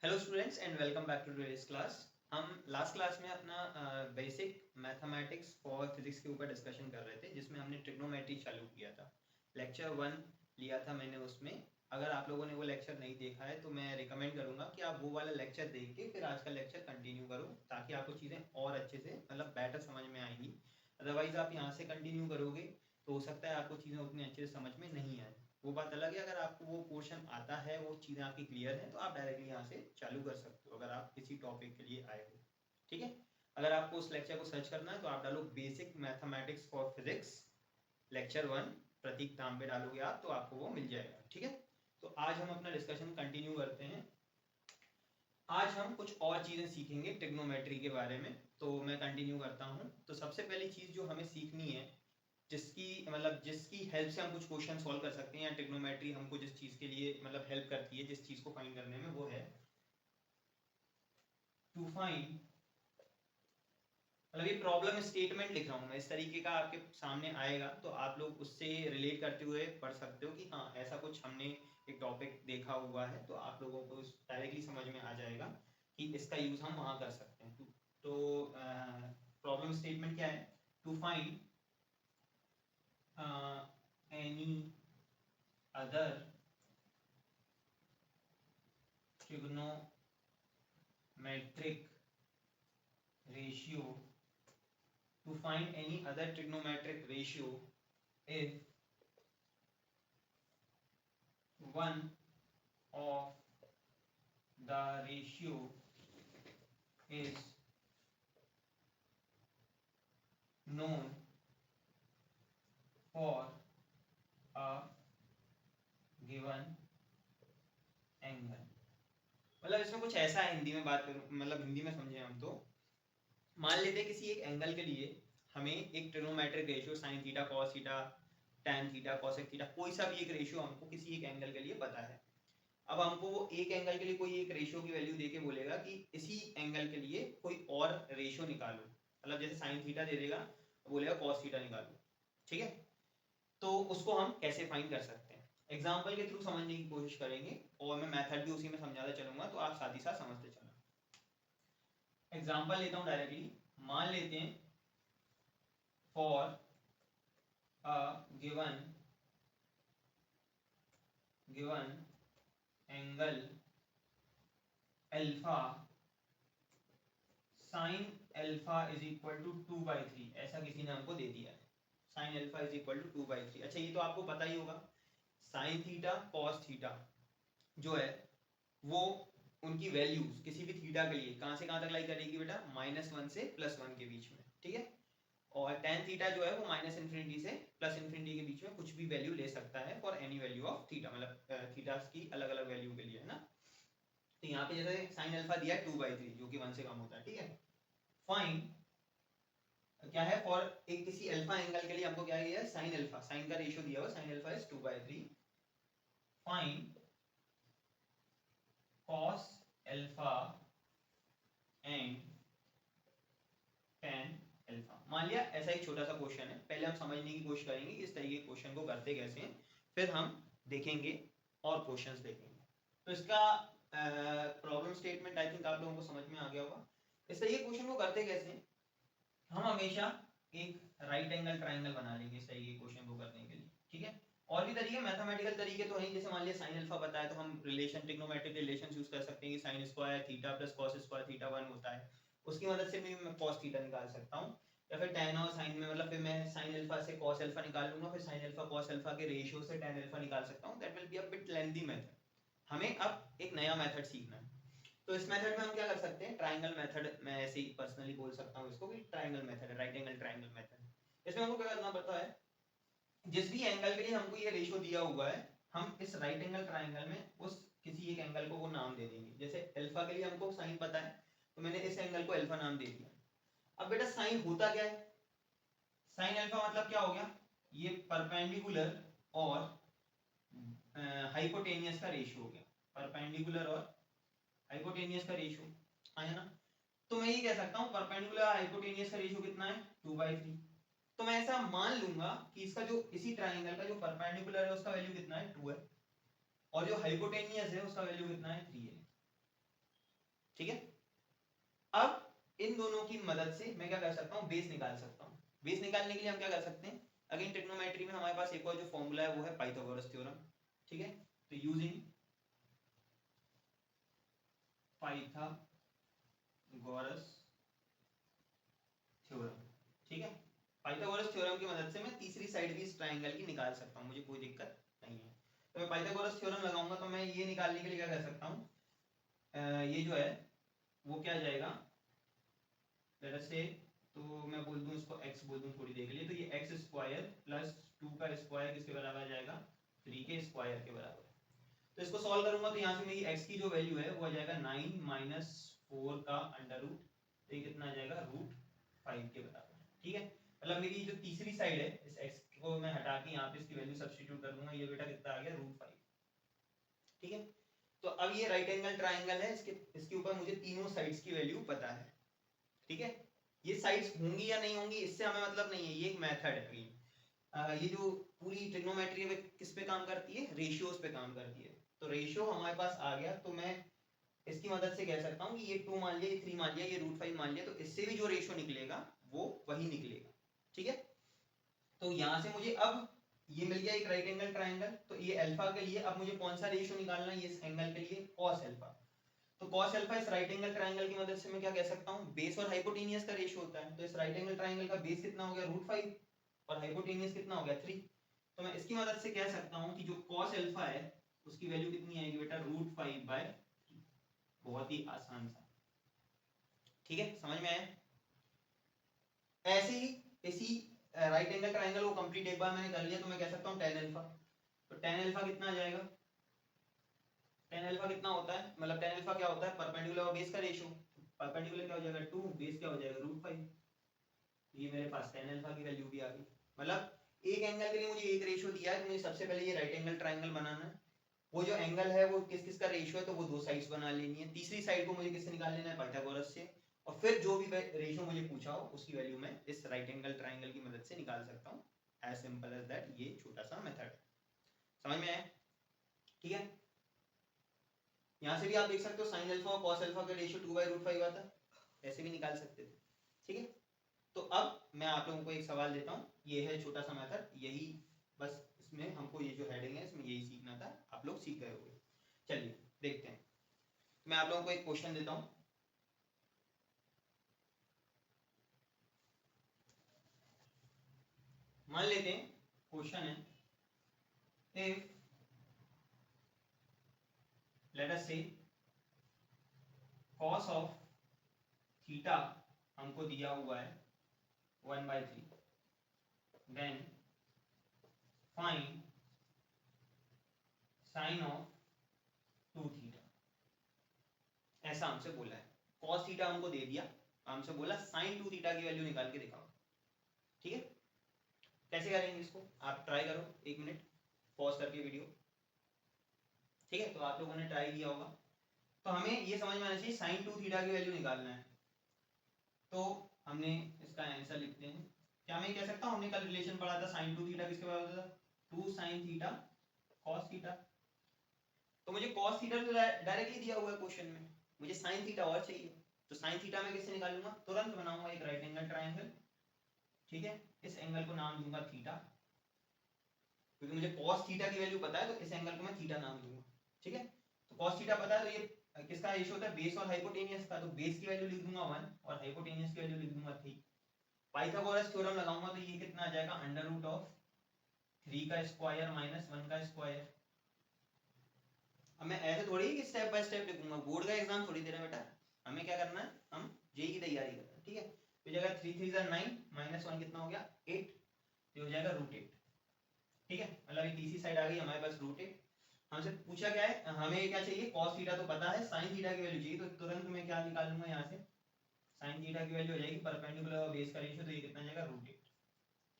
Hello students and welcome back to today's class. हम last class में अपना basic mathematics for physics के ऊपर डिस्कशन कर रहे थे, जिसमें हमने ट्रिग्नोमेट्री चालू किया था। लेक्चर 1 लिया था मैंने उसमें। अगर आप लोगों ने वो लेक्चर नहीं देखा है तो मैं रिकमेंड करूंगा कि आप वो वाला लेक्चर देख के फिर आज का लेक्चर कंटिन्यू करो, ताकि आपको चीज़ें और अच्छे से मतलब बेटर समझ में आएंगी। अदरवाइज आप यहाँ से कंटिन्यू करोगे तो हो सकता है आपको चीज़ें उतनी अच्छे से समझ में नहीं आए। वो बात अलग है, अगर आपको वो पोर्शन आता है, वो चीज़ें आपकी क्लियर है, तो आप डायरेक्टली यहाँ से चालू कर सकते हो अगर आप किसी टॉपिक के लिए आए हो। ठीक है, अगर आपको उस लेक्चर को सर्च करना है तो आप डालो basic mathematics for physics lecture 1, प्रतीक तांबे डालोगे आप तो आपको वो मिल जाएगा। ठीक है, तो आज हम अपना डिस्कशन कंटिन्यू करते हैं। आज हम कुछ और चीज़ें सीखेंगे ट्रिग्नोमेट्री के बारे में, तो मैं कंटिन्यू करता हूँ। तो सबसे पहली चीज़ जो हमें सीखनी है, जिसकी हेल्प से हम कुछ क्वेश्चन सॉल्व कर सकते हैं, या ट्रिग्नोमेट्री हमको जिस चीज़ के लिए हेल्प करती है, जिस चीज़ को फाइंड करने में, वो है टू फाइंड, ये प्रॉब्लम स्टेटमेंट लिख रहा हूँ मैं, इस तरीके का आपके सामने आएगा तो आप लोग उससे रिलेट करते हुए पढ़ सकते हो कि हाँ ऐसा कुछ हमने एक टॉपिक देखा हुआ है, तो आप लोगों को डायरेक्टली समझ में आ जाएगा कि इसका यूज़ हम वहाँ कर सकते हैं। तो प्रॉब्लम स्टेटमेंट क्या है? To find any other trigonometric ratio, to find any other trigonometric ratio if one of the ratio is known for a given angle। इसमें कुछ ऐसा है, हिंदी में बात करूं, हिंदी में समझे हम तो। मान लेते हैं किसी एक एंगल के लिए हमें एक trigonometric ratio sine theta cos theta tan theta cosec theta, कोई सा भी एक रेशियो हमको किसी एक एंगल के लिए पता है। अब हमको वो एक एंगल के लिए कोई एक रेशियो की वैल्यू देके बोलेगा कि इसी एंगल के लिए कोई और रेशियो निकालो, जैसे साइन थीटा दे देगा, बोलेगा कॉस थीटा निकालो। ठीक है, तो उसको हम कैसे फाइंड कर सकते हैं, एग्जाम्पल के थ्रू समझने की कोशिश करेंगे, और मैं मेथड भी उसी में समझाता चलूंगा, तो आप साथ ही साथ समझते चलो। एग्जाम्पल लेता हूँ डायरेक्टली। मान लेते हैं for a given angle alpha sine alpha is equal to 2/3, ऐसा किसी ने हमको दे दिया है। Sine alpha is equal to 2/3। अच्छा, ये तो आपको पता ही होगा, साइन थीटा कॉस थीटा जो है वो उनकी वैल्यूज किसी भी थीटा के लिए कहाँ से कहाँ तक लाई करेगी बेटा, -1 से +1 के बीच में। ठीक है, और टेन थीटा जो है वो -∞ से +∞ के बीच में कुछ भी वैल्यू ले सकता है for any value of theta, theta की अलग अलग वैल्यू के लिए, है ना। तो यहाँ पे जैसे साइन अल्फा दिया है 2/3 जो कि 1 से कम होता है। ठीक है, फाइन क्या है, फॉर एक किसी अल्फा एंगल के लिए हमको क्या दिया है, साइन अल्फा, साइन का रेशियो दिया हुआ, sign alpha is 2/3। Fine cos alpha and tan alpha. मान लिया ऐसा एक छोटा सा क्वेश्चन है, पहले हम समझने की कोशिश करेंगे कि इस तरीके के क्वेश्चन को करते कैसे हैं, फिर हम देखेंगे और क्वेश्चंस देखेंगे। तो इसका प्रॉब्लम स्टेटमेंट आई थिंक आप लोगों को समझ में आ गया होगा। इस तरीके क्वेश्चन को करते कैसे हैं, हम हमेशा एक राइट एंगल ट्राइंगल बना लेंगे इस तरीके क्वेश्चन को करने के लिए। ठीक है, और भी तरीके मैथमेटिकल तरीके तो हैं, जैसे मान लिया साइन अल्फा बताया तो हम रिलेशन ट्रिग्नोमेट्रिक रिलेशन यूज कर सकते हैं कि sine square theta plus cos square theta 1 होता है, उसकी मदद से भी मैं कॉस थीटा निकाल सकता हूँ। या फिर tan और साइन में फिर मैं साइन अल्फा से कॉस अल्फा निकाल लूंगा, फिर साइन अल्फा कॉस अल्फा के रेशियो से tan अल्फा निकाल सकता हूँ। That will be a bit lengthy method. हमें अब एक नया मेथड सीखना है, तो इस मेथड में हम क्या कर सकते हैं, ट्राइंगल मेथड, मैं ऐसे ही पर्सनली बोल सकता हूँ इसको कि ट्राइंगल मेथड है, राइट एंगल ट्राइंगल मेथड। इसमें हमको क्या करना पड़ता है, जिस भी एंगल के लिए हमको ये रेशियो दिया हुआ है, हम इस राइट एंगल ट्राइंगल में उस किसी एक एंगल को वो नाम दे देंगे। जैसे अल्फा के लिए हमको साइन पता है, तो मैंने इस एंगल को अल्फा नाम दे दिया। अब बेटा साइन होता क्या है, साइन अल्फा मतलब क्या हो गया, ये परपेंडिकुलर और हाइपोटेनियस का रेशियो हो गया, परपेंडिकुलर और हाइपोटेनियस का रेशियो आया ना। तो मैं ये कह सकता हूँ परपेंडिकुलर हाइपोटेनियस का रेशियो कितना है, 2/3। तो मैं ऐसा मान लूंगा कि इसका जो इसी ट्राइंगल का जो परपेंडिकुलर है उसका वैल्यू कितना है, 2 है, और जो हाइपोटेनियस है उसका वैल्यू कितना है, 3 है। ठीक है। अब इन दोनों की मदद से मैं क्या कर सकता हूँ, बेस निकाल सकता हूँ। बेस निकालने के लिए हम क्या कर सकते हैं, अगेन ट्रिग्नोमेट्री में हमारे पास एक और जो फॉर्मूला है वो है पाइथागोरस थ्योरम, ठीक है। तो यूजिंग पाइथागोरस थ्योरम, ठीक है। पाइथागोरस थ्योरम की मदद से मैं तीसरी साइड भी इस ट्रायंगल की निकाल सकता हूँ, मुझे कोई दिक्कत नहीं है। तो मैं पाइथागोरस थ्योरम लगाऊंगा तो मैं ये निकालने के लिए क्या कर सकता हूँ, ये जो है वो क्या जाएगा, लेट्स से, तो मैं बोल दूं इसको x बोल दूं थोड़ी देर के लिए, तो ये x स्क्वायर प्लस 2 का स्क्वायर किसके बराबर आ जाएगा, 3 के स्क्वायर के बराबर। तो इसको सॉल्व करूंगा तो यहाँ से मेरी x की जो वैल्यू है वो आ जाएगा 9 माइनस 4 का अंडर रूट, तो ये कितना आ जाएगा रूट 5 के बराबर, ठीक है। मतलब मेरी जो तीसरी साइड है इस x को मैं हटा के यहाँ पे इसकी वैल्यू सब्स्टिट्यूट कर दूंगा, ये बेटा कितना आ गया रूट 5, ठीक है। तो अब ये राइट एंगल ट्राइंगल है, इसके ऊपर मुझे तीनों साइड्स की वैल्यू पता है, ठीक है। ये साइड्स होंगी या नहीं होंगी इससे हमें मतलब नहीं है, ये एक मेथड है अगेन। ये जो पूरी ट्रिग्नोमेट्री है किस पे काम करती है, रेशियोज पे काम करती है। तो रेशियो हमारे पास आ गया तो मैं इसकी मदद से कह सकता हूँ कि ये 2 मान लिया, ये 3 मान लिया, ये रूट 5 मान लिया, तो इससे भी जो रेशियो निकलेगा वो वही निकलेगा, ठीक है। तो यहाँ से मुझे अब ये मिल गया एक राइट एंगल ट्राइंगल, तो ये अल्फा के लिए अब मुझे कौन सा रेशियो निकालना है, इस एंगल के लिए कॉस अल्फा। तो cos अल्फा इस राइट एंगल ट्रायंगल की मदद से मैं क्या कह सकता हूँ, बेस और हाइपोटेनियस का रेशियो होता है। तो इस राइट एंगल ट्रायंगल का बेस कितना हो गया रूट 5 और हाइपोटेनियस कितना हो गया 3। तो मैं इसकी मदद से कह सकता हूँ कि जो cos अल्फा है उसकी वैल्यू कितनी आएगी बेटा रूट 5/3। बहुत ही आसान सा, ठीक है, समझ में आया। ऐसे ही इसी राइट एंगल ट्रायंगल को कंप्लीट एक बार मैंने कर लिया तो मैं कह सकता हूँ tan अल्फा। तो tan अल्फा कितना आ जाएगा, tan अल्फा कितना होता है, मतलब tan अल्फा क्या होता है, परपेंडिकुलर और बेस का रेशियो। परपेंडिकुलर क्या हो जाएगा 2, बेस क्या हो जाएगा रूट 5। ये मेरे पास tan अल्फा की वैल्यू भी आ गई। मतलब एक एंगल के लिए मुझे एक रेशियो दिया है, तो मुझे सबसे पहले ये राइट एंगल ट्रायंगल बनाना है। वो जो एंगल है वो किस किस का रेशियो है, तो वो दो साइड्स बना लेनी है। तीसरी साइड को मुझे किससे निकाल लेना है, पाइथागोरस से। और फिर जो भी रेशियो मुझे पूछा हो उसकी वैल्यू मैं इस राइट एंगल ट्रायंगल की मदद से निकाल सकता हूँ। एज सिंपल एज दैट, ये छोटा सा मेथड समझ में आया, ठीक है। यहाँ से भी आप देख सकते हो साइन अल्फा और कॉस अल्फा का रेशियो 2/√5 आता है, ऐसे भी निकाल सकते थे, ठीक है। तो अब मैं आप लोगों को एक सवाल देता हूँ, ये है छोटा सा मेथड, यही बस इसमें हमको ये जो हेडिंग है इसमें यही सीखना था, आप लोग सीख गए होंगे। चलिए देखते हैं, मैं आप लोगों को एक क्वेश्चन देता हूँ। मान लेते हैं क्वेश्चन है, इफ लेट अस से कॉस ऑफ थीटा हमको दिया हुआ है 1/3, then find sine of 2 theta. ऐसा हमसे बोला है, cos थीटा हमको दे दिया, हमसे बोला sin 2 थीटा की वैल्यू निकाल के दिखाओ, ठीक है। कैसे करेंगे इसको, आप ट्राई करो, 1 मिनट पॉज करके वीडियो, ठीक है। तो आप लोगों ने ट्राई किया होगा, तो हमें ये समझ में आना चाहिए sin 2 थीटा की वैल्यू निकालना है। तो हमने इसका आंसर लिखते हैं, क्या मैं कह सकता हूँ, हमने कल रिलेशन पढ़ा था sin 2 थीटा किसके बराबर था, 2 sin थीटा cos थीटा। तो मुझे cos थीटा तो डायरेक्टली दिया हुआ है क्वेश्चन में, मुझे sin थीटा और चाहिए। तो sin थीटा मैं किससे निकालूंगा, तुरंत बनाऊंगा एक राइट एंगल ट्रायंगल, ठीक है। इस एंगल को नाम दूंगा थीटा, क्योंकि मुझे cos थीटा की वैल्यू पता है तो इस एंगल को मैं थीटा नाम दूंगा, ठीक है। तो cos थीटा पता है, तो ये किसका रेशियो होता है, बेस और हाइपोटेनियस का। तो बेस की वैल्यू लिख दूंगा 1 और हाइपोटेनियस की वैल्यू लिख दूंगा 3। पाइथागोरस थ्योरम लगाऊंगा तो ये कितना आ जाएगा, अंडर रूट ऑफ 3 का स्क्वायर माइनस 1 का स्क्वायर। अब मैं ऐसे थोड़ी कि स्टेप बाय स्टेप लिखूंगा, बोर्ड का एग्जाम थोड़ी दे रहे बेटा, हमें क्या करना है, हम जेई की तैयारी करना है, ठीक है। तो जगह 3 3 9 माइनस 1 कितना हो गया 8, ये हो जाएगा √8, ठीक है। मतलब ये तीसरी साइड आ गई हमारे पास √8। हमसे पूछा क्या है, हमें क्या चाहिए, cos थीटा तो पता है, sin थीटा की वैल्यू चाहिए, तो तुरंत मैं क्या निकाल लूंगा यहाँ से, sin थीटा की वैल्यू हो जाएगी परपेंडिकुलर और बेस का रेशियो, तो ये कितना जाएगा √8,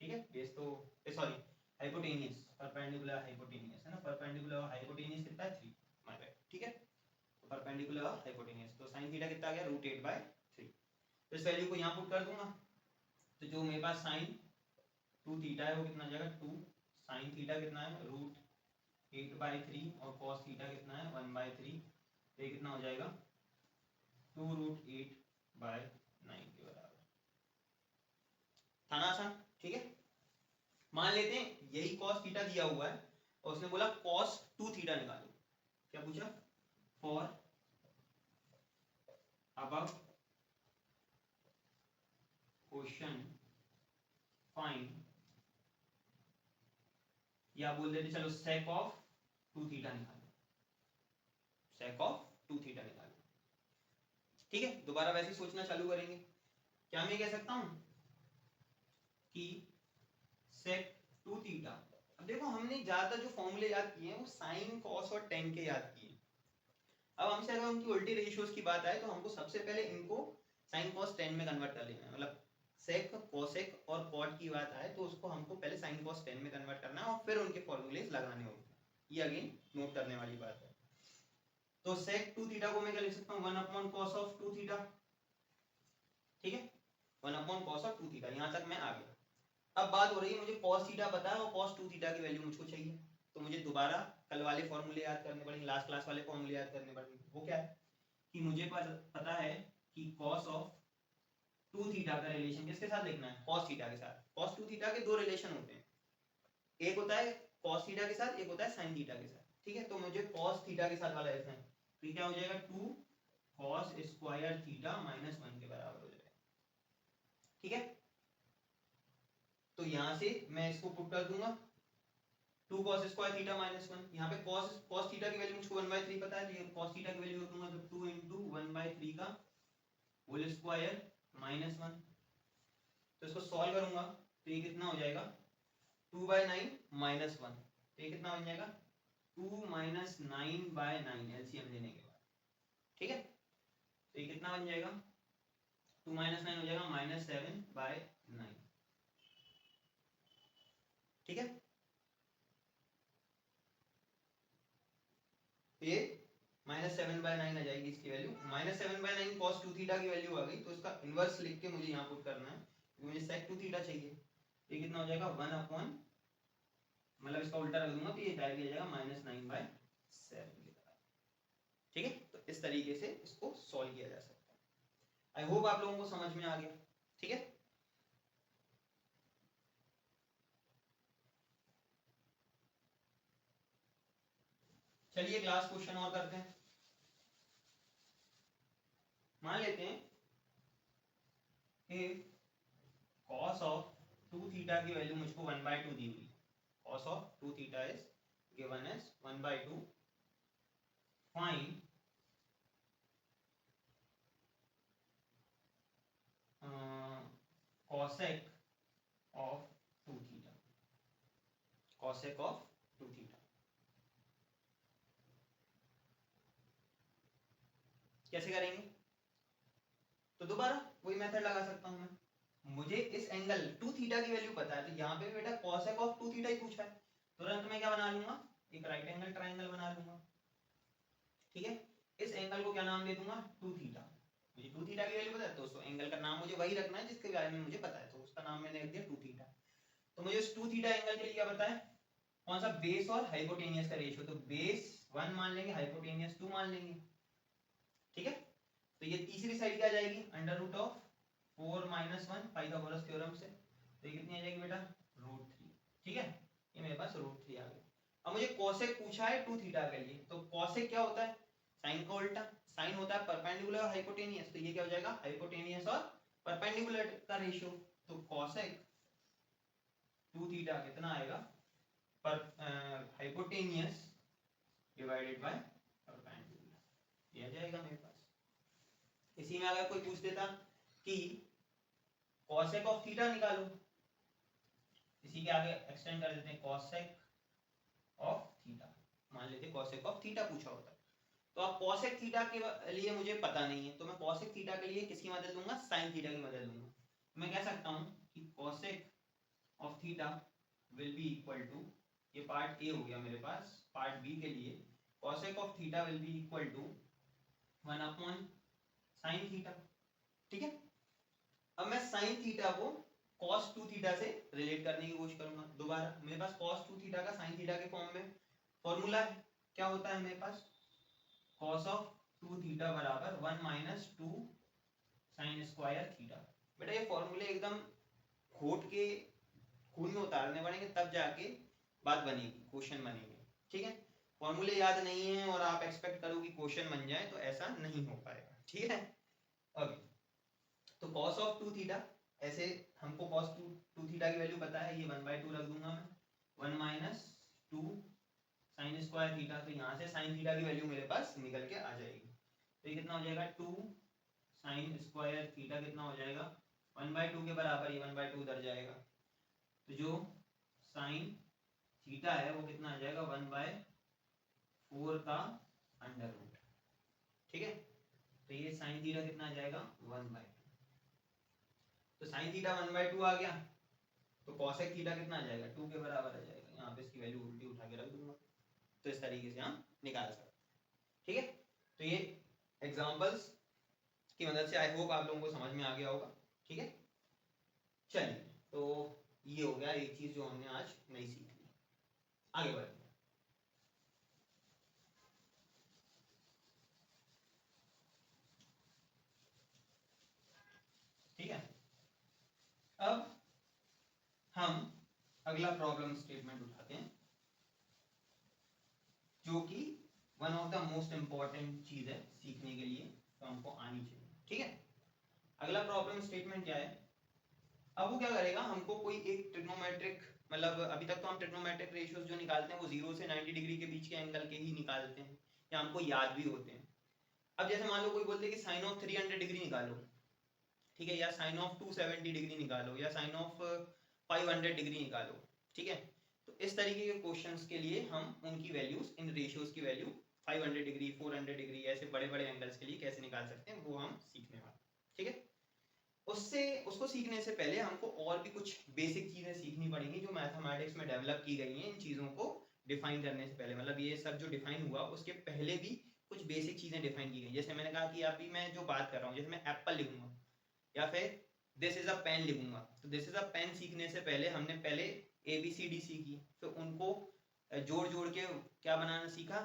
ठीक है। बेस तो सॉरी हाइपोटेनियस, परपेंडिकुलर हाइपोटेनियस है ना, परपेंडिकुलर और हाइपोटेनियस कितना है 3, माय बैड, ठीक है। तो परपेंडिकुलर और हाइपोटेनियस, तो sin थीटा कितना आ गया √8/3। तो इस वैल्यू को यहाँ पुट कर दूंगा, तो जो मेरे पास sin 2 थीटा है वो कितना आ जाएगा 2 sin थीटा कितना है √8/3 और cos थीटा कितना है 1/3, तो ये कितना हो जाएगा 2√8/9 के बराबर। था ना आसान? ठीक है, मान लेते हैं यही cos थीटा दिया हुआ है और उसने बोला cos 2 थीटा निकालो। क्या पूछा? फॉर अबव क्वेश्चन फाइंड, या बोल देते चलो sec ऑफ 2 थीटा निकालो, sec ऑफ 2 थीटा निकालो। ठीक है, दोबारा वैसे सोचना चालू करेंगे। क्या मैं कह सकता हूं कि sec 2 थीटा, अब देखो हमने ज्यादा जो फॉर्मूले याद किए हैं वो साइन कॉस और टेन के याद किए। अब हमसे अगर उनकी उल्टी रेशियोज की बात आए तो हमको सबसे पहले इनको साइन कॉस टेन में कन्वर्ट कर लेना है। मतलब सेक कोसेक और कॉट की बात आए तो उसको हमको पहले साइन कॉस टेन में कन्वर्ट करना है और फिर उनके फॉर्मूलेज लगाने होंगे। ये अगेन नोट करने वाली बात है। तो सेक 2 थीटा को मैं क्या लिख सकता हूँ? 1 cos ऑफ 2 थीटा। ठीक है, 1 cos ऑफ 2 थीटा। यहां तक मैं आ गया। अब बात हो रही है मुझे cos थीटा पता है और cos 2 थीटा की वैल्यू मुझको चाहिए, तो मुझे दोबारा कल वाले फॉर्मूले याद करने पड़ेंगे, लास्ट क्लास वाले फॉर्मूले याद करने पड़ेंगे। वो क्या है कि मुझे पता है कि cos ऑफ 2 थीटा का रिलेशन किसके साथ लिखना है? cos थीटा के साथ। cos 2 थीटा के दो रिलेशन होते हैं, एक होता है cos थीटा के साथ, एक होता है sin थीटा के साथ। ठीक है, तो मुझे cos थीटा के साथ वाला लिखना है, तो ये क्या हो जाएगा? 2 cos स्क्वायर थीटा माइनस 1 के बराबर हो जाएगा। ठीक है, तो यहां से मैं इसको पुट कर दूंगा 2 cos स्क्वायर थीटा माइनस 1। यहाँ पे cos थीटा की वैल्यू मुझको 1/3 पता है, तो ये cos थीटा की वैल्यू दूंगा तो 2 × 1/3 का होल स्क्वायर माइनस 1। तो इसको सॉल्व करूंगा तो ये कितना हो जाएगा? 2/9 माइनस 1, तो ये कितना बन जाएगा? 2 - 9/9 एलसीएम लेने के बाद। ठीक है, तो ये कितना बन जाएगा? 2 - 9 हो जाएगा -7/9। ठीक है, ये -7/9 आ जाएगी इसकी वैल्यू। -7/9 cos 2 थीटा की वैल्यू आ गई, तो इसका इनवर्स लिख के मुझे यहाँ पुट करना है क्योंकि मुझे sec 2 थीटा चाहिए। ये कितना हो जाएगा? 1 मतलब इसका उल्टा रख दूंगा तो ये डायरेक्टली आ जाएगा -9/7 की तरह। ठीक है, तो इस तरीके से इसको सॉल्व किया जा सकता है। आई होप आप लोगों को समझ में आ गया। ठीक है, चलिए एक लास्ट क्वेश्चन और करते हैं। मान लेते हैं कि cos ऑफ 2 थीटा की वैल्यू मुझको 1/2 दी हुई। cos of 2 theta is given as 1/2। Find cosec of 2 theta. cosec of 2 theta कैसे करेंगे? तो दोबारा वही मेथड लगा सकता हूं मैं। मुझे इस एंगल 2 थीटा की वैल्यू पता है, तो यहाँ पे भी बेटा cosec of 2 थीटा ही पूछा है, तुरंत मैं क्या बना लूंगा? एक राइट एंगल ट्राइंगल बना लूंगा। ठीक है, इस एंगल को क्या नाम दे दूंगा? 2 थीटा। मुझे 2 थीटा की वैल्यू पता है तो उस एंगल का नाम मुझे वही रखना है जिसके बारे में मुझे पता है, तो उसका नाम मैंने रख दिया 2 थीटा। तो मुझे इस 2 थीटा एंगल के लिए क्या पता है? कौन सा? बेस और हाइपोटेनियस का रेशियो। तो बेस 1 मान लेंगे, हाइपोटेनियस 2 मान लेंगे। ठीक है, तो ये तीसरी साइड क्या जाएगी? √4 - 1 पाइथागोरस थ्योरम से। तो ये कितनी आ जाएगी बेटा? √3। ठीक है, ये मेरे पास √3 आ गया। अब मुझे कोसेक पूछा है 2 थीटा के लिए, तो कोसेक क्या होता है? साइन का उल्टा। साइन होता है परपेंडिकुलर और हाइपोटेनियस, तो ये क्या हो जाएगा? हाइपोटेनियस और परपेंडिकुलर का रेशियो। तो कोसेक 2 थीटा कितना आएगा? पर हाइपोटेनियस डिवाइडेड बाय परपेंडिकुलर, ये आ जाएगा मेरे पास। इसी में अगर कोई पूछ देता कि cosec ऑफ थीटा निकालो, इसी के आगे एक्सटेंड कर देते हैं cosec ऑफ थीटा। मान लेते cosec ऑफ थीटा पूछा होता है, तो अब cosec थीटा के लिए मुझे पता नहीं है, तो मैं cosec थीटा के लिए किसकी मदद लूंगा? sin थीटा की मदद लूंगा। मैं कह सकता हूं कि cosec of theta will be equal to, ये पार्ट ए हो गया मेरे पास। पार्ट बी के लिए cosec of theta will be equal to 1/sin theta. ठीक है, अब मैं sin थीटा को cos 2 थीटा से रिलेट करने की कोशिश करूंगा। दोबारा मेरे पास cos 2 थीटा का sin थीटा के फॉर्म में फॉर्मूला है। क्या होता है मेरे पास? cos ऑफ 2 थीटा बराबर 1 माइनस 2 साइन स्क्वायर थीटा। बेटा ये फॉर्मूले एकदम घोट के खून में उतारने पड़ेंगे तब जाके बात बनेगी, क्वेश्चन बनेंगे। ठीक है, फॉर्मूले याद नहीं है और आप एक्सपेक्ट करो कि क्वेश्चन बन जाए तो ऐसा नहीं हो पाएगा। ठीक है, ओके। तो cos ऑफ 2 थीटा, ऐसे हमको cos 2 थीटा की वैल्यू पता है, ये 1/2 रख दूंगा मैं, 1 माइनस 2 साइन स्क्वायर थीटा। तो यहाँ से साइन थीटा की वैल्यू मेरे पास निकल के आ जाएगी। तो ये कितना हो जाएगा, 2 साइन स्क्वायर थीटा कितना हो जाएगा, 1/2 के बराबर, ये 1/2 उधर जाएगा। तो जो साइन थीटा है वो कितना आ जाएगा, 1/4 का अंडर रूट। ठीक है, तो ये साइन थीटा कितना आ जाएगा, 1/2। तो साइन थीटा 1/2 आ गया, तो कॉसेक थीटा कितना आ जाएगा, 2 के बराबर आ जाएगा। यहाँ पे इसकी वैल्यू उल्टी उठा के रख दूंगा, तो इस तरीके से हम निकाल सकते हैं। ठीक है, तो ये एग्जांपल्स की मदद से आई होप आप लोगों को समझ में आ गया होगा। ठीक है, चलिए, तो ये हो गया एक चीज जो हमने आज नहीं सीखी। आगे बढ़ते हैं। ठीक है, अब हम अगला प्रॉब्लम स्टेटमेंट उठाते हैं, जो कि one of the most important चीज है सीखने के लिए, तो हमको आनी चाहिए। ठीक है, अगला प्रॉब्लम स्टेटमेंट क्या है, अब वो क्या करेगा, हमको कोई एक ट्रिग्नोमेट्रिक, मतलब अभी तक तो हम ट्रिग्नोमेट्रिक रेशियोज जो निकालते हैं वो 0 से 90 डिग्री के बीच के एंगल के ही निकालते हैं, या हमको याद भी होते हैं। अब जैसे मान लो कोई बोलते हैं कि साइन ऑफ 300 डिग्री निकालो, ठीक है, या साइन ऑफ 270 डिग्री निकालो, या साइन ऑफ 500 डिग्री निकालो। ठीक है, तो इस तरीके के क्वेश्चंस के लिए हम उनकी वैल्यूज, इन रेशियोज की वैल्यू 500 डिग्री, 400 डिग्री, ऐसे बड़े बड़े एंगल्स के लिए कैसे निकाल सकते हैं वो हम सीखने वाले। ठीक है, उसको सीखने से पहले हमको और भी कुछ बेसिक चीजें सीखनी पड़ेंगी जो मैथमेटिक्स में डेवलप की गई हैं। इन चीजों को डिफाइन करने से पहले, मतलब ये सब जो डिफाइन हुआ उसके पहले भी कुछ बेसिक चीजें डिफाइन की गई। जैसे मैंने कहा कि अभी मैं जो बात कर रहा हूँ, जैसे मैं एप्पल लिखूंगा या फिर दिस इज अ पेन लिखूंगा, तो दिस इज अ पेन सीखने से पहले हमने पहले ABCD सीखी, फिर उनको जोड़ जोड़ के क्या बनाना सीखा,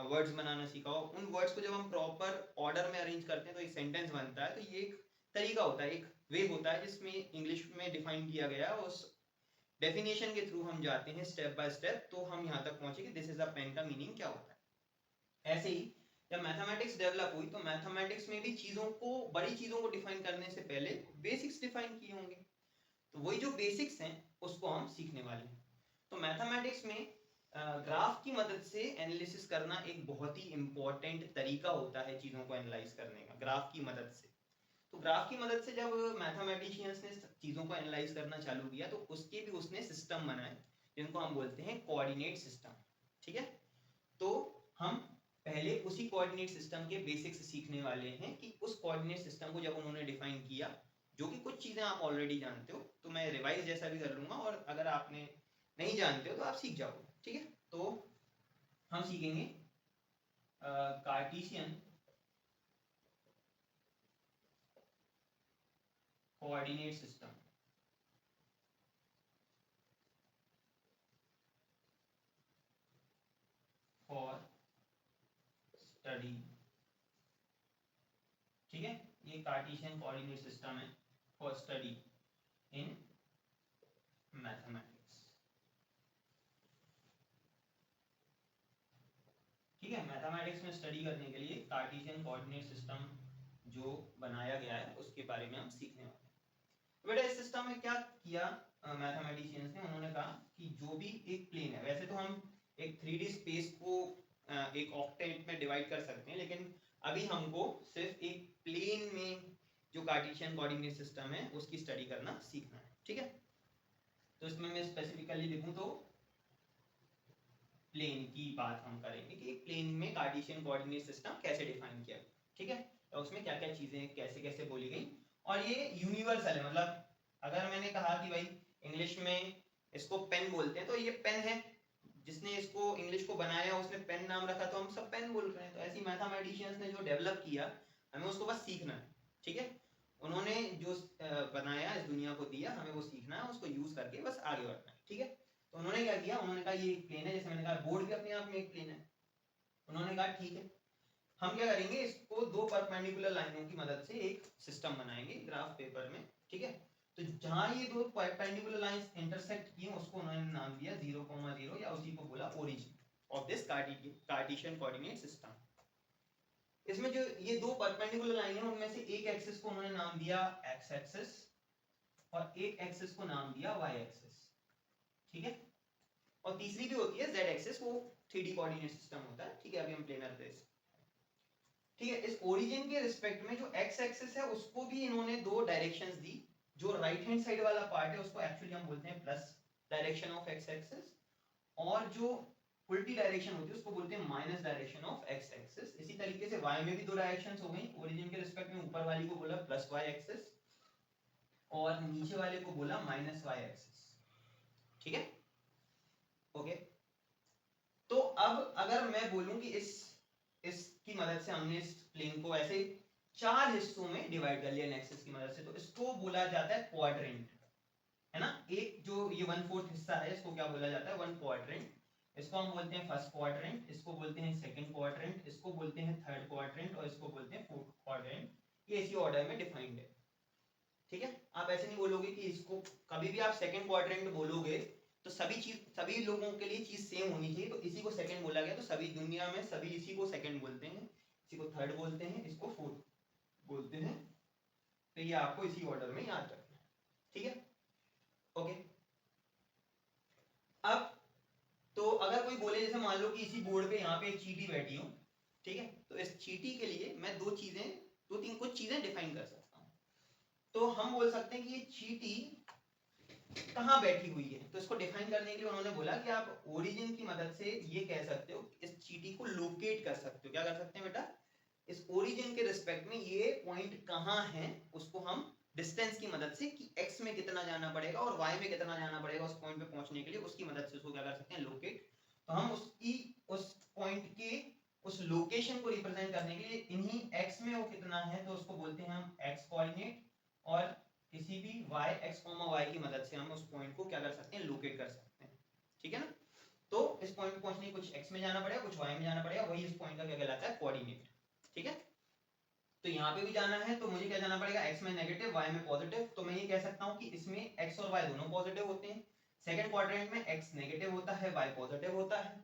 वर्ड्स बनाना सीखा। और उन वर्ड्स को जब हम प्रॉपर ऑर्डर में अरेंज करते हैं तो एक सेंटेंस बनता है। तो ये एक तरीका होता है, एक वे होता है जिसमें इंग्लिश में डिफाइन किया गया है। उस डेफिनेशन के थ्रू हम जाते हैं स्टेप बाय स्टेप, तो हम यहाँ तक पहुंचे कि दिस इज अ पेन का मीनिंग क्या होता है। ऐसे ही जब मैथमेटिक्स डेवलप हुई तो मैथमेटिक्स में भी चीजों को, बड़ी चीजों को डिफाइन करने से पहले बेसिक्स डिफाइन किए होंगे। तो वही जो बेसिक्स हैं उसको हम सीखने वाले हैं। तो मैथमेटिक्स में ग्राफ की मदद से एनालिसिस करना एक बहुत ही इंपॉर्टेंट तरीका होता है चीजों को एनालाइज करने का, ग्राफ की मदद से। तो ग्राफ की मदद से जब मैथमेटिशियंस ने चीजों को एनालाइज करना चालू किया तो उसके भी उसने सिस्टम बनाए जिनको हम बोलते हैं कोऑर्डिनेट सिस्टम। ठीक है, तो हम पहले उसी कोऑर्डिनेट सिस्टम के बेसिक्स सीखने वाले हैं कि उस कोऑर्डिनेट सिस्टम को जब उन्होंने डिफाइन किया, जो कि कुछ चीजें आप ऑलरेडी जानते हो, तो मैं रिवाइज जैसा भी कर लूंगा, और अगर आपने नहीं जानते हो तो आप सीख जाओगे। ठीक है, तो हम सीखेंगे Cartesian coordinate system for study. ठीक है, ये कार्टेशियन कोऑर्डिनेट सिस्टम है फॉर स्टडी इन मैथमेटिक्स। ठीक है, मैथमेटिक्स में स्टडी करने के लिए कार्टेशियन कोऑर्डिनेट सिस्टम जो बनाया गया है उसके बारे में हम सीखने वाले हैं। तो बेटा इस सिस्टम में क्या किया मैथमेटिशियंस ने, उन्होंने कहा कि जो भी एक प्लेन है, वैसे तो हम एक 3D स्पेस को एक ऑक्टेट में डिवाइड कर सकते हैं, लेकिन अभी हमको सिर्फ एक प्लेन में जो कार्टेशियन कोऑर्डिनेट सिस्टम है उसकी स्टडी करना सीखना है। ठीक है, तो इसमें मैं स्पेसिफिकली लिखूं तो प्लेन की बात हम करेंगे कि प्लेन में कार्टेशियन कोऑर्डिनेट सिस्टम कैसे डिफाइन किया। ठीक है, तो उसमें क्या क्या चीजें कैसे कैसे बोली गई, और ये यूनिवर्सल है। मतलब अगर मैंने कहा कि भाई इंग्लिश में इसको पेन बोलते हैं, तो ये पेन है, जिसने इसको इंग्लिश को बनाया उसने पेन नाम रखा, तो हम सब पेन बोल रहे हैं। तो ऐसी मैथमेटिशियंस ने जो डेवलप किया, हमें उसको बस सीखना है। ठीक है, उन्होंने जो बनाया इस दुनिया को दिया, हमें वो सीखना है, उसको यूज करके बस आगे बढ़ना है। ठीक है, तो उन्होंने क्या किया, उन्होंने कहा ये एक प्लेन है, जैसे मैंने कहा बोर्ड भी अपने आप में एक प्लेन है। उन्होंने कहा ठीक है, हम क्या करेंगे, इसको दो परपेंडिकुलर लाइनों की मदद से एक सिस्टम बनाएंगे ग्राफ पेपर में, ठीक है। तो जहां ये दो परपेंडिकुलर लाइंस इंटरसेक्ट की उसको उन्होंने नाम दिया 0,0 या उसी को बोला origin of this Cartesian coordinate system. इसमें जो ये दो परपेंडिकुलर लाइन है उनमें से एक एक्सिस को उन्होंने नाम दिया एक्स एक्सिस और एक एक्सिस को नाम दिया वाई एक्सिस, ठीक है। और तीसरी भी होती है जेड एक्सिस, वो 3D कोऑर्डिनेट सिस्टम होता है, ठीक है। अभी हम प्लेनर पे, ठीक है। इस ओरिजिन के रिस्पेक्ट में जो एक्स एक्सिस है उसको भी इन्होंने दो डायरेक्शंस दी। जो राइट हैंड साइड वाला पार्ट है उसको एक्चुअली हम बोलते हैं plus direction of x axis, और जो उल्टी डायरेक्शन होती है उसको बोलते हैं minus direction of x axis. इसी तरीके से वाई में भी दो डायरेक्शंस हो गई। ओरिजिन के रिस्पेक्ट में ऊपर वाली को बोला प्लस वाई एक्सिस और नीचे वाले को बोला माइनस वाई एक्सिस, ठीक है, ओके। तो अब अगर मैं बोलूं कि इसकी मदद से हमने इस प्लेन को ऐसे चार हिस्सों में डिवाइड कर लिया एक्सिस की मदद से, तो इसको बोला जाता है क्वाड्रेंट, है ना। एक जो ये 1/4 हिस्सा है इसको क्या बोला जाता है, 1 क्वाड्रेंट। इसको हम बोलते हैं फर्स्ट क्वाड्रेंट, इसको बोलते हैं सेकंड क्वाड्रेंट, इसको बोलते हैं थर्ड क्वाड्रेंट और इसको बोलते हैं फोर्थ क्वाड्रेंट। ये इसी ऑर्डर में डिफाइंड है, ठीक है। आप ऐसे नहीं बोलोगे कि इसको, कभी भी आप सेकंड क्वाड्रेंट बोलोगे तो सभी लोगों के लिए चीज सेम होनी चाहिए। तो इसी को सेकंड बोला गया, तो सभी दुनिया में सभी इसी को सेकंड बोलते हैं, इसी को थर्ड बोलते हैं, इसको फोर्थ बोलते हैं। तो ये आपको इसी ऑर्डर में याद रखना है, ठीक है, ओके। अब तो अगर कोई बोले, जैसे मान लो कि इसी बोर्ड पे यहाँ पे एक चींटी बैठी हो, ठीक है, तो इस चींटी के लिए मैं दो तीन कुछ चीजें डिफाइन कर सकता हूँ। तो हम बोल सकते हैं कि ये चींटी कहाँ बैठी हुई है, तो इसको डिफाइन करने के लिए उन्होंने बोला कि आप ओरिजिन की मदद से ये कह सकते हो, इस चींटी को लोकेट कर सकते हो। क्या कर सकते हैं बेटा, इस ओरिजिन के रिस्पेक्ट में ये पॉइंट कहाँ है उसको हम डिस्टेंस की मदद से, कि x में कितना जाना पड़ेगा और y में कितना जाना पड़ेगा उस पॉइंट पे पहुंचने के लिए, उसकी मदद से उसको क्या कर सकते हैं, लोकेट। तो हम उस पॉइंट के उस लोकेशन को रिप्रेजेंट करने के लिए इन्हीं x में वो कितना है तो उसको बोलते हैं हम x कोऑर्डिनेट, और किसी भी x, y की मदद से हम उस पॉइंट को क्या कर सकते हैं, लोकेट कर सकते हैं, ठीक है ना। तो इस पॉइंट पे पहुंचने कुछ x में जाना पड़ेगा, कुछ y में जाना पड़ेगा, वही इस पॉइंट का क्या कहलाता है, कोऑर्डिनेट, ठीक है। तो यहाँ पे भी जाना है तो मुझे क्या जाना पड़ेगा, x में नेगेटिव y में पॉजिटिव। तो मैं ये कह सकता हूँ कि इसमें x और y दोनों पॉजिटिव होते हैं। सेकंड क्वाड्रेंट में x नेगेटिव होता है, y पॉजिटिव होता है।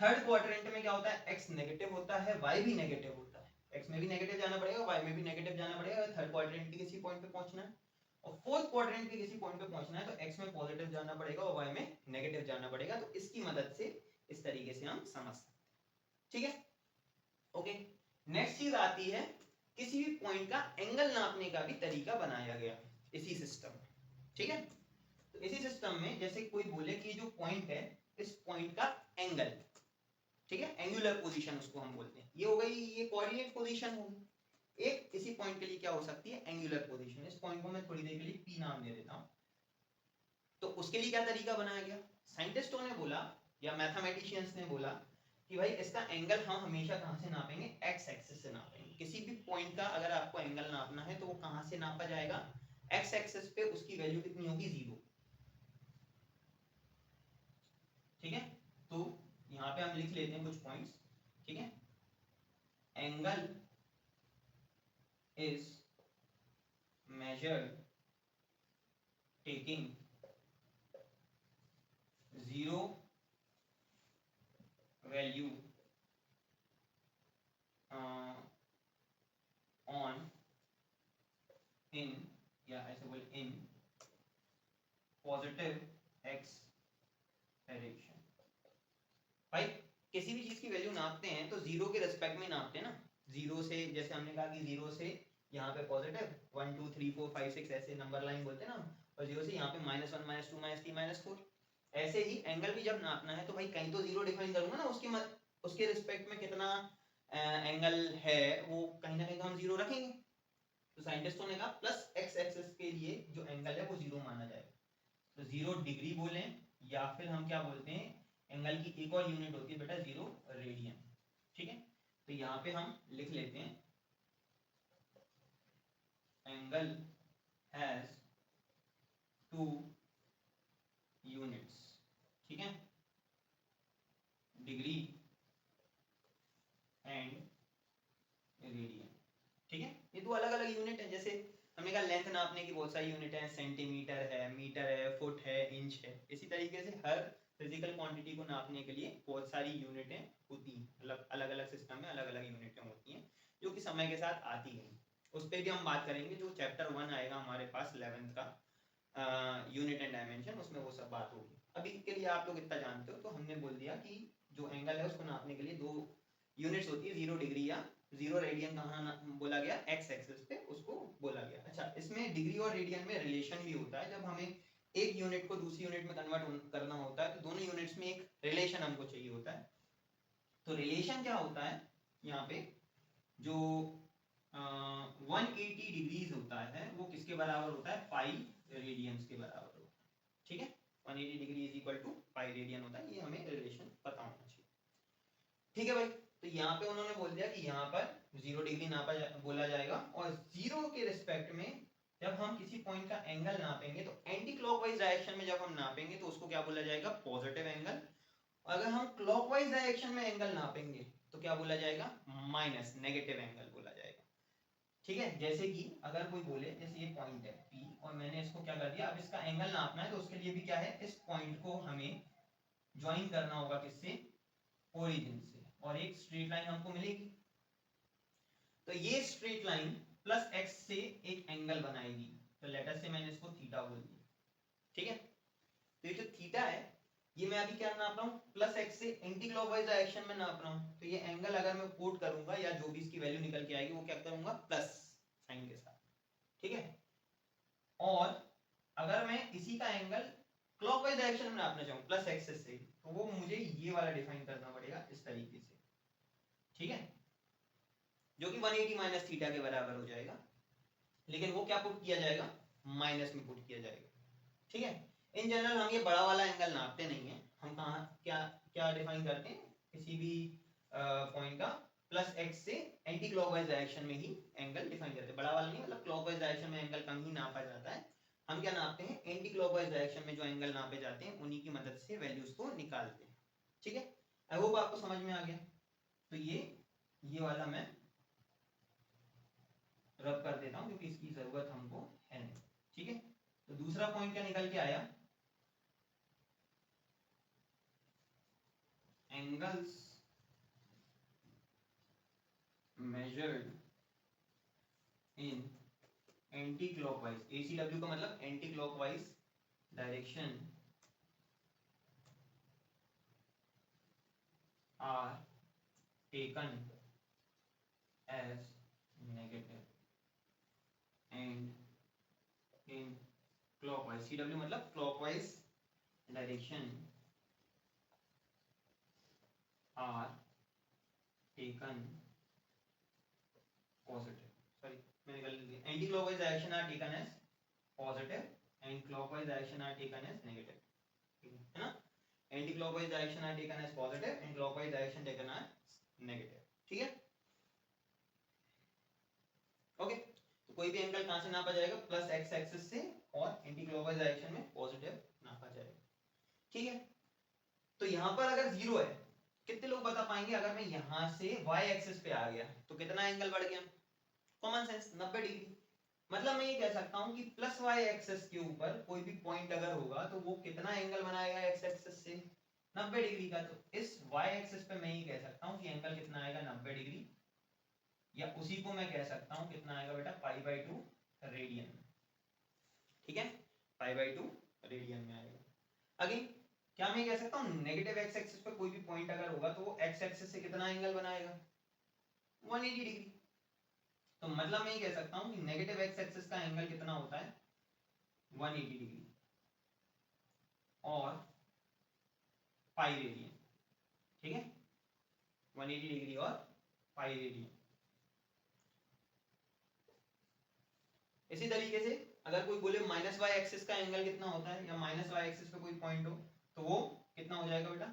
थर्ड क्वाड्रेंट में क्या होता है, x नेगेटिव होता है, y भी नेगेटिव होता है। x में भी नेगेटिव जाना पड़ेगा, y में भी नेगेटिव जाना पड़ेगा, थर्ड क्वाड्रेंट के किसी पॉइंट पे पहुंचना है। और फोर्थ क्वाड्रेंट के किसी पॉइंट पे पहुंचना है तो x में पॉजिटिव जाना पड़ेगा और y में नेगेटिव जाना पड़ेगा। तो इसकी मदद से इस तरीके से हम समझ सकते हैं, ठीक है, ओके। नेक्स्ट चीज आती है, किसी भी पॉइंट का एंगल नापने का भी तरीका बनाया गया इसी सिस्टम में, ठीक है। तो इसी सिस्टम में जैसे कोई बोले कि जो पॉइंट है इस पॉइंट का एंगल, ठीक है, एंगुलर पोजीशन उसको हम बोलते हैं। ये हो गई, ये कोऑर्डिनेट पोजीशन होगी। एक इसी पॉइंट के लिए क्या हो सकती है, एंगुलर पोजीशन। इस पॉइंट को मैं थोड़ी देर के लिए P नाम दे देता हूं। तो उसके लिए क्या तरीका बनाया गया, साइंटिस्टों ने बोला या मैथमेटिशियंस ने बोला कि भाई इसका एंगल हम हमेशा कहां से नापेंगे, एक्स एक्सिस से नापेंगे। किसी भी पॉइंट का अगर आपको एंगल नापना है तो वो कहां से नापा जाएगा, एक्स एक्सिस पे। उसकी वैल्यू कितनी होगी, 0, ठीक है। तो यहाँ पे हम लिख लेते हैं कुछ पॉइंट्स, ठीक है। Angle is measured taking 0 value on in, या ऐसे बोले in positive x डायरेक्शन। भाई किसी भी चीज की वैल्यू नापते हैं तो 0 के रेस्पेक्ट में नापते हैं ना। 0 से, जैसे हमने कहा कि 0 से यहाँ पे पॉजिटिव 1 2 3 4 5 6 ऐसे नंबर लाइन बोलते हैं ना, और 0 से यहाँ पे -1 -2 -3 -4। ऐसे ही एंगल भी जब नापना है तो भाई कहीं तो 0 डिफाइन करूंगा ना, उसके रिस्पेक्ट में कितना एंगल है वो कहीं ना कहीं तो हम 0 रखेंगे। तो साइंटिस्टों ने कहा प्लस एक्स एक्सिस के लिए जो एंगल है वो 0 माना जाएगा। तो 0 डिग्री बोलें या फिर हम क्या बोलते हैं, एंगल की एक और यूनिट होती है बेटा 0 रेडियन, ठीक है। तो यहाँ पे हम लिख लेते हैं एंगल हैज 2 यूनिट्स, ठीक है, डिग्री एंड किंतु अलग अलग यूनिट है। जैसे हमने कहा लेंथ नापने की बहुत सारी यूनिट है, सेंटीमीटर है, मीटर है, फुट है, इंच है। इसी तरीके से हर फिजिकल क्वांटिटी को नापने के लिए बहुत सारी यूनिटें होती हैं, मतलब अलग अलग सिस्टम में अलग अलग यूनिटें होती हैं जो कि समय के साथ आती हैं। उस पर भी हम बात करेंगे, जो चैप्टर 1 आएगा हमारे पास 11th का यूनिट एंड डायमेंशन, उसमें वो सब बात होगी। अभी के लिए आप लोग इतना जानते हो तो हमने बोल दिया कि जो एंगल है उसको नापने के लिए दो यूनिट्स होती है, 0 डिग्री या 0 रेडियन कहाँ बोला गया, एक्स एक्सिस पे उसको बोला गया। अच्छा, इसमें डिग्री और रेडियन में रिलेशन भी होता है। जब हमें एक यूनिट को दूसरी यूनिट में कन्वर्ट करना होता है तो दोनों यूनिट्स में एक रिलेशन हमको चाहिए होता है। तो रिलेशन क्या होता है यहाँ पे, जो 180 डिग्रीज होता है वो किसके बराबर होता है, पाई रेडियंस के बराबर होता है। ठीक है, 180 degree is equal to pi radian होता है। ये हमें रिलेशन पता होना चाहिए। ठीक है भाई, तो यहाँ पे उन्होंने बोल दिया कि यहाँ पर 0 डिग्री नापा बोला जाएगा, और 0 के रिस्पेक्ट में जब हम किसी पॉइंट का एंगल नापेंगे तो एंटी क्लॉकवाइज डायरेक्शन में जब हम नापेंगे तो उसको क्या बोला जाएगा, पॉजिटिव एंगल। अगर हम क्लॉकवाइज डायरेक्शन में एंगल नापेंगे तो क्या बोला जाएगा, माइनस, नेगेटिव एंगल बोला जाएगा। ठीक है, जैसे कि अगर कोई बोले, जैसे ये पॉइंट है P और मैंने इसको क्या कर दिया, अब इसका एंगल नापना है तो उसके लिए भी क्या है, इस पॉइंट को हमें ज्वाइन करना होगा किससे, ओरिजिन से, और एक स्ट्रेट लाइन हमको मिलेगी। तो ये स्ट्रेट लाइन प्लस एक्स से एक एंगल बनाएगी, तो लेटर से मैंने इसको थीटा बोल दिया। ठीक है, तो ये जो थीटा है ये मैं अभी क्या नाप रहा हूँ, प्लस एक्स से एंटी क्लॉकवाइज डायरेक्शन में नाप रहा हूँ। तो ये एंगल अगर मैं पुट करूंगा या जो भी इसकी वैल्यू निकल के आएगी वो क्या करूंगा, प्लस साइन के साथ। ठीक है, और अगर मैं इसी का एंगल क्लॉकवाइज डायरेक्शन में नापना चाहूँ प्लस एक्सिस से, तो वो मुझे ये वाला डिफाइन करना पड़ेगा इस तरीके से। ठीक है, जो कि 180 माइनस थीटा के बराबर हो जाएगा, लेकिन वो क्या पुट किया जाएगा, माइनस में पुट किया जाएगा। ठीक है, इन जनरल हम ये बड़ा वाला एंगल नापते नहीं है, हम कहाँ क्या क्या डिफाइन करते हैं, किसी भी पॉइंट का प्लस एक्स से एंटी क्लॉकवाइज डायरेक्शन में ही एंगल डिफाइन करते हैं। बड़ा वाला नहीं, मतलब क्लॉकवाइज डायरेक्शन में एंगल कम ही नापा जाता है। हम क्या नापते हैं, एंटी क्लॉकवाइज डायरेक्शन में जो एंगल नापे जाते हैं उन्हीं की मदद से वैल्यूज को निकालते हैं। ठीक है, आई होप आपको समझ में आ गया। तो ये वाला मैं रब कर देता हूं क्योंकि इसकी जरूरत हमको है नहीं। ठीक है, तो दूसरा पॉइंट क्या निकल के आया, angles measured in anticlockwise, ACW का मतलब anticlockwise direction are taken as negative and in clockwise, CW मतलब clockwise direction are taken positive, sorry मैंने गलती दी, anticlockwise direction are taken as positive and clockwise direction are taken as negative, है ना। Anticlockwise direction are taken as positive and clockwise direction taken as negative. ठीक है, okay. तो कोई भी एंगल कहां से नापा जाएगा, प्लस एक्स एक्सिस से, और एंटी क्लॉकवाइज डायरेक्शन में पॉजिटिव नापा जाएगा। ठीक है, तो यहां पर अगर 0 है, कितने लोग बता पाएंगे, अगर मैं यहां से y एक्सिस पे आ गया तो कितना एंगल बढ़ गया, कॉमन सेंस 90 डिग्री। मतलब मैं ये कह सकता हूं कि प्लस y एक्सिस के ऊपर कोई भी पॉइंट अगर होगा तो वो कितना एंगल बनाएगा x एक्सिस से, 90 डिग्री का। तो इस y एक्सिस पे मैं ये कह सकता हूं कि एंगल कितना आएगा, 90 डिग्री, या उसी को मैं कह सकता हूं कितना आएगा बेटा, π/2 रेडियन। ठीक है, π/2 रेडियन में आएगा। अगेन क्या मैं कह सकता हूं, नेगेटिव x एक्सिस पे कोई भी पॉइंट अगर होगा तो वो x एक्सिस से कितना एंगल बनाएगा, 180 डिग्री। तो मतलब मैं ये कह सकता हूं कि नेगेटिव x एक्सिस का एंगल कितना होता है, 180 डिग्री और पाई रेडियन। ठीक है, 180 डिग्री और पाई रेडियन। इसी तरीके से अगर कोई बोले माइनस y एक्सिस का एंगल कितना होता है, या माइनस y एक्सिस पे कोई पॉइंट हो तो वो कितना हो जाएगा बेटा,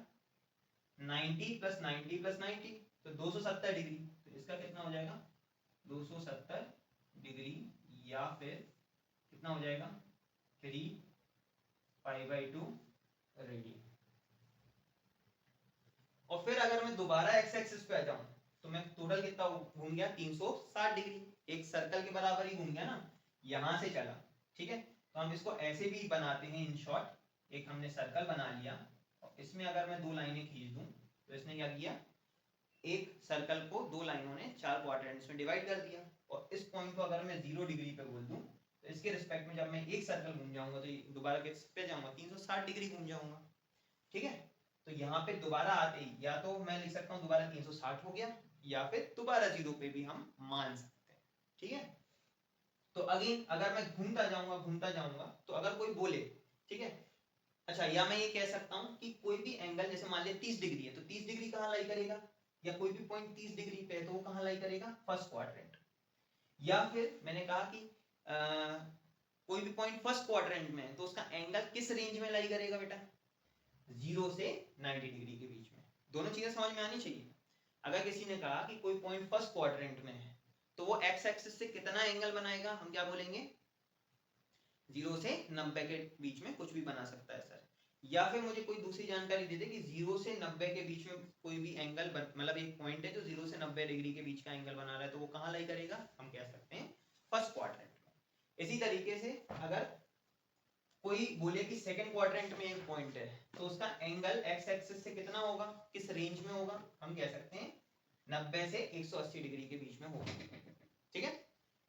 90 प्लस 90 प्लस 90, तो 270 डिग्री। तो इसका कितना हो जाएगा, 270 डिग्री, या फिर कितना हो जाएगा, 3π/2 रेडियन। और फिर अगर मैं दोबारा x एक्सिस पे आ जाऊं तो मैं टोटल कितना घूम गया, 360 डिग्री। एक सर्कल के बराबर ही घूम गया ना, यहाँ से चला, ठीक है। तो हम इसको ऐसे भी बनाते हैं इन शॉर्ट, एक हमने सर्कल बना लिया और इसमें अगर मैं 2 लाइनें खींच दूं तो इसने क्या किया, एक सर्कल को 2 लाइनों ने 4 क्वाड्रेंट्स में डिवाइड कर दिया। और इस पॉइंट को अगर मैं 0 डिग्री पे बोल दूं तो इसके रिस्पेक्ट में जब मैं एक सर्कल घूम जाऊंगा तो दोबारा किस पे जाऊंगा, 360 डिग्री घूम जाऊंगा, ठीक है। तो यहाँ पे दोबारा आते ही या तो मैं लिख सकता हूँ दोबारा 360 हो गया, या फिर दोबारा 0 पे भी हम मान सकते हैं, ठीक है। तो अगेन अगर मैं घूमता जाऊंगा तो अगर कोई बोले, ठीक है, अच्छा, या मैं ये कह सकता हूँ कि कोई भी एंगल जैसे मान लिया 30 डिग्री है तो 30 डिग्री कहाँ लाई करेगा, या कोई भी पॉइंट 30 डिग्री पे है तो वो कहाँ लाई करेगा, फर्स्ट क्वाड्रेंट। या फिर मैंने कहा कि कोई भी पॉइंट फर्स्ट क्वाड्रेंट में है तो उसका एंगल किस रेंज में लाई करेगा बेटा, 0 से 90 डिग्री के बीच में। दोनों चीजें समझ में आनी चाहिए। अगर किसी ने कहा कि कोई पॉइंट फर्स्ट क्वाड्रेंट में है तो वो एक्स एक्सिस से कितना एंगल बनाएगा, हम क्या बोलेंगे, 0 से 90 के बीच में कुछ भी बना सकता है सर। या फिर मुझे कोई दूसरी जानकारी दे दे कि 0 से 90 के बीच में कोई भी एंगल मतलब एक पॉइंट है जो 0 से 90 डिग्री के बीच का एंगल बना रहा है तो वो कहाँ लाई करेगा, हम कह सकते हैं फर्स्ट क्वाड्रेंट में। इसी तरीके से अगर कोई बोले कि सेकंड क्वाड्रेंट में एक पॉइंट है तो उसका एंगल एक्स एक्सिस से कितना होगा, किस रेंज में होगा, हम कह सकते हैं 90 से 180 डिग्री के बीच में होगा, ठीक है।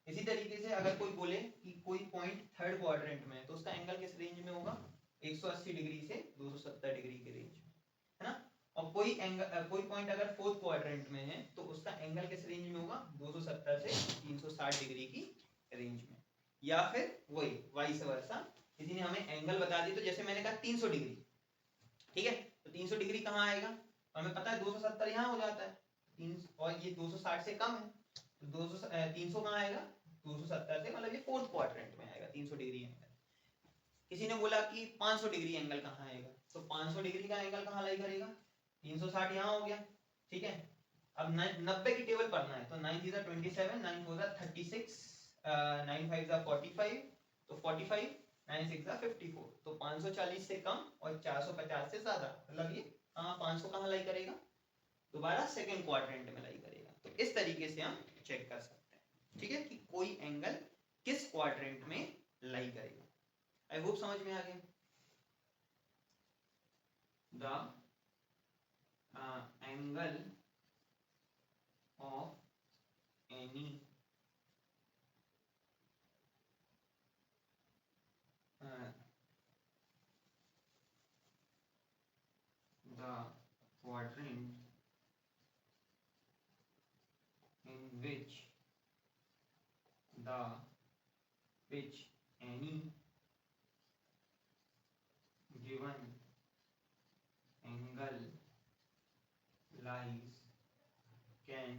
इसी तरीके से अगर कोई बोले कि कोई पॉइंट थर्ड क्वाड्रेंट में है तो उसका एंगल किस रेंज में होगा, 180 डिग्री से 270 डिग्री के रेंज में, है ना। और कोई पॉइंट अगर फोर्थ क्वाड्रेंट में है तो उसका एंगल किस रेंज में होगा, 270 से 360 डिग्री की रेंज में। या फिर वही वाइस वर्सा, किसी ने हमें एंगल बता दी तो जैसे मैंने कहा 300 डिग्री, ठीक है, तो 300 डिग्री कहाँ आएगा, हमें पता है 270 यहाँ हो जाता है, और ये 260 से कम है तो 300 कहाँ आएगा, 270 से, मतलब ये फोर्थ क्वाड्रेंट में आएगा 300 डिग्री एंगल। किसी ने बोला कि 500 डिग्री एंगल कहाँ आएगा, तो 500 डिग्री का एंगल कहाँ लाई करेगा, 360 यहाँ हो गया, ठीक है। अब 90 की टेबल पढ़ना है तो 9 3 27, 9 4 36, 9 5 45, तो 45, 9 6 54, तो 540 से कम और 450 से ज्यादा, मतलब ये 500 कहाँ लाई करेगा, दोबारा सेकंड क्वाड्रेंट में लाई करेगा। तो इस तरीके से हम चेक कर सकते हैं, ठीक है, कि कोई एंगल किस क्वाड्रेंट में लाई करेगा। आई होप समझ में आ गया। The angle of any the quadrant in which any given angle lies can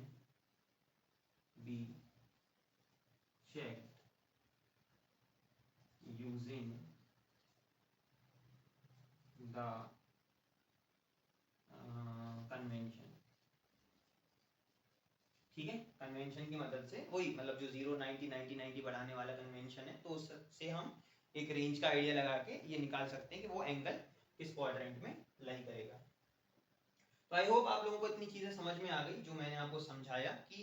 be checked using the convention, ठीक है। कन्वेंशन की मदद से, वही मतलब जो 0 90 90 90 बढ़ाने वाला कन्वेंशन है, तो उससे हम एक रेंज का आइडिया लगा के ये निकाल सकते हैं कि वो एंगल किस क्वाड्रेंट में लाई करेगा। तो आई होप आप लोगों को इतनी चीजें समझ में आ गई जो मैंने आपको समझाया कि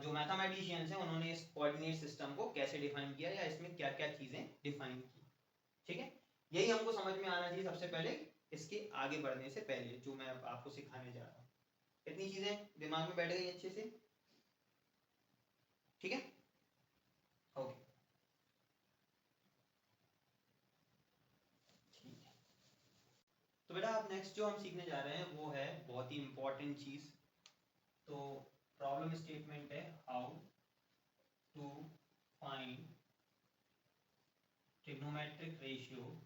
जो मैथमेटिशियंस हैं उन्होंने इस कोऑर्डिनेट सिस्टम को कैसे डिफाइन किया या इसमें क्या क्या चीजें डिफाइन की, ठीक है। यही हमको समझ में आना चाहिए सबसे पहले, इसके आगे बढ़ने से पहले जो मैं आपको सिखाने जा रहा हूँ। इतनी चीजें दिमाग में बैठ गई अच्छे से, ठीक है, ओके, ठीक है। तो बेटा आप नेक्स्ट जो हम सीखने जा रहे हैं वो है बहुत ही इंपॉर्टेंट चीज। तो प्रॉब्लम स्टेटमेंट है how to find trigonometric ratio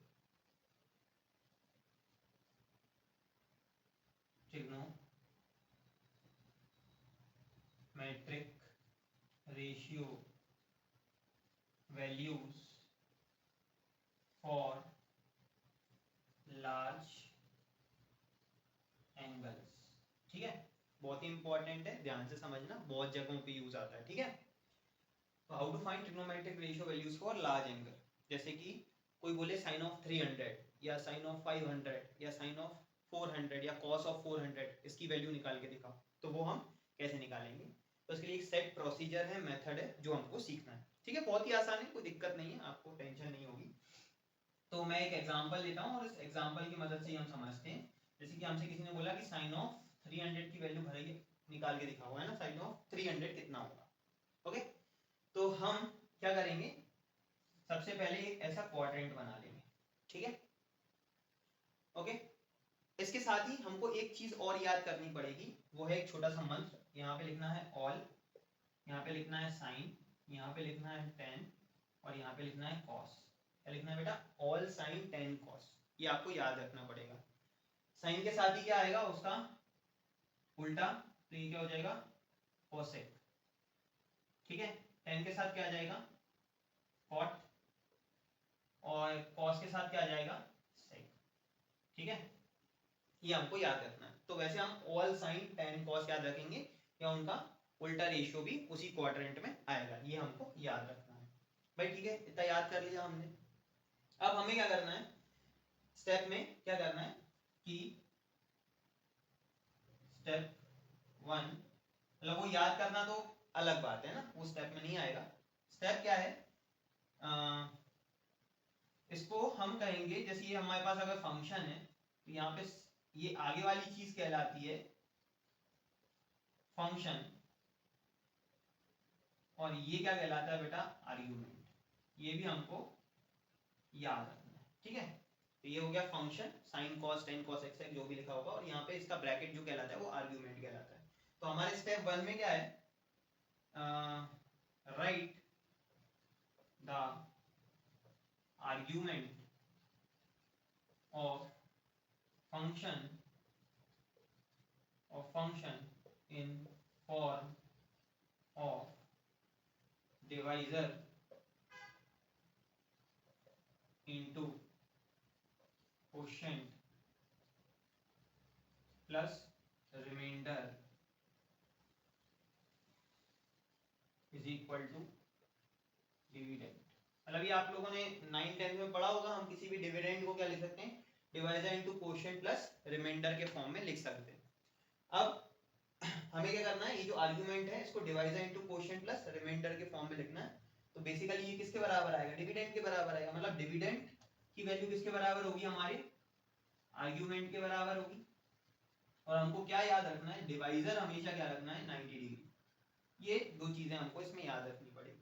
values for large angles, ठीक है, बहुत ही इंपॉर्टेंट है, ध्यान से समझना, बहुत जगहों पे यूज आता है, ठीक है। तो how to find trigonometric ratio values for large angle, जैसे कि कोई बोले साइन ऑफ 300 या साइन ऑफ 500 या साइन ऑफ 400 या कॉस ऑफ 400, इसकी वैल्यू निकाल के दिखाओ, तो वो हम कैसे निकालेंगे। तो इसके लिए एक सेट प्रोसीजर है, मेथड है जो हमको सीखना है। ठीक है, बहुत ही आसान है, कोई दिक्कत नहीं है, आपको टेंशन नहीं होगी। तो मैं एक एग्जांपल लेता हूँ और इस एग्जांपल की मदद से ही हम समझते हैं। जैसे कि हमसे किसी ने बोला कि साइन ऑफ 300 की वैल्यू भराइए, निकाल के दिखा हुआ है ना, साइन ऑफ 300 कितना होगा। ओके, तो हम क्या करेंगे, सबसे पहले एक ऐसा क्वाड्रेंट बना लेंगे। ठीक है, ओके। इसके साथ ही हमको एक चीज और याद करनी पड़ेगी, वो है एक छोटा सा मंत्र। यहाँ पे लिखना है ऑल, यहाँ पे लिखना है साइन, यहाँ पे लिखना है टेन और यहाँ पे लिखना है कॉस। क्या लिखना है बेटा, ऑल साइन टेन कॉस, ये आपको याद रखना पड़ेगा। साइन के साथ ही क्या आएगा, उसका उल्टा, तो ये क्या हो जाएगा, कोसेक। ठीक है, टेन के साथ क्या आ जाएगा, कॉट, और कॉस के साथ क्या आ जाएगा, सेक। ठीक है, ये हमको याद रखना है। तो वैसे हम ऑल साइन टेन कॉस याद रखेंगे, या उनका उल्टा रेशियो भी उसी क्वाड्रेंट में आएगा, ये हमको याद रखना है भाई। ठीक है, इतना याद कर लिया हमने। अब हमें क्या करना है, स्टेप में क्या करना है कि स्टेप 1, मतलब वो याद करना तो अलग बात है ना, वो स्टेप में नहीं आएगा। स्टेप क्या है, इसको हम कहेंगे, जैसे ये हमारे पास अगर फंक्शन है तो यहाँ पे ये आगे वाली चीज कहलाती है फंक्शन, और ये क्या कहलाता है बेटा, आर्ग्यूमेंट। ये भी हमको याद रखना है। ठीक है, तो ये हो गया function, sine cos tan cos x जो भी लिखा होगा, और यहाँ पे इसका ब्रैकेट जो कहलाता है वो आर्ग्यूमेंट कहलाता है। तो हमारे स्टेप 1 में क्या है, right the argument of function in form of divisor into quotient plus remainder is equal to dividend. मतलब ये आप लोगों ने 9-10 में पढ़ा होगा, हम किसी भी डिविडेंड को क्या लिख सकते हैं, divisor into quotient plus remainder के फॉर्म में लिख सकते हैं। अब हमें क्या करना है, ये जो आर्गुमेंट है इसको divisor into quotient plus remainder के फॉर्म में लिखना है। तो बेसिकली ये किसके बराबर आएगा, डिविडेंड के बराबर आएगा। मतलब डिविडेंड की वैल्यू किसके बराबर होगी, हमारे आर्गुमेंट के बराबर होगी। और हमको क्या याद रखना है, डिवाइजर हमेशा क्या रखना है, 90 डिग्री। ये दो चीजें हमको इसमें याद रखनी पड़ेगी।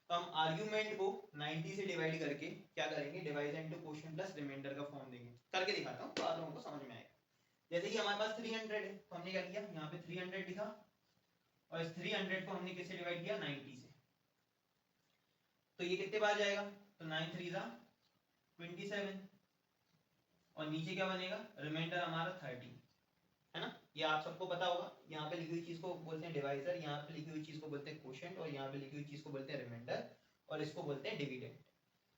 तो हम आर्गुमेंट को 90 से डिवाइड करके क्या करेंगे, divisor into quotient plus remainder का फॉर्म देंगे। करके दिखाता हूं तो आप लोगों को समझ में आएगा। जैसे कि हमारे पास 300 है, तो हमने क्या किया, यहाँ पे 300 लिखा, और इस 300 को हमने किससे डिवाइड किया, 90 से। तो ये कितने बार जाएगा, तो 9 3 जा 27, और नीचे क्या बनेगा, रिमाइंडर हमारा 30, है ना। ये आप सबको पता होगा, यहाँ पे लिखी हुई चीज को बोलते हैं डिवाइजर, यहाँ पे लिखी हुई चीज को बोलते हैं क्वोशिएंट, और यहाँ पे लिखी हुई चीज को बोलते हैं रिमाइंडर, और इसको बोलते हैं डिविडेंड।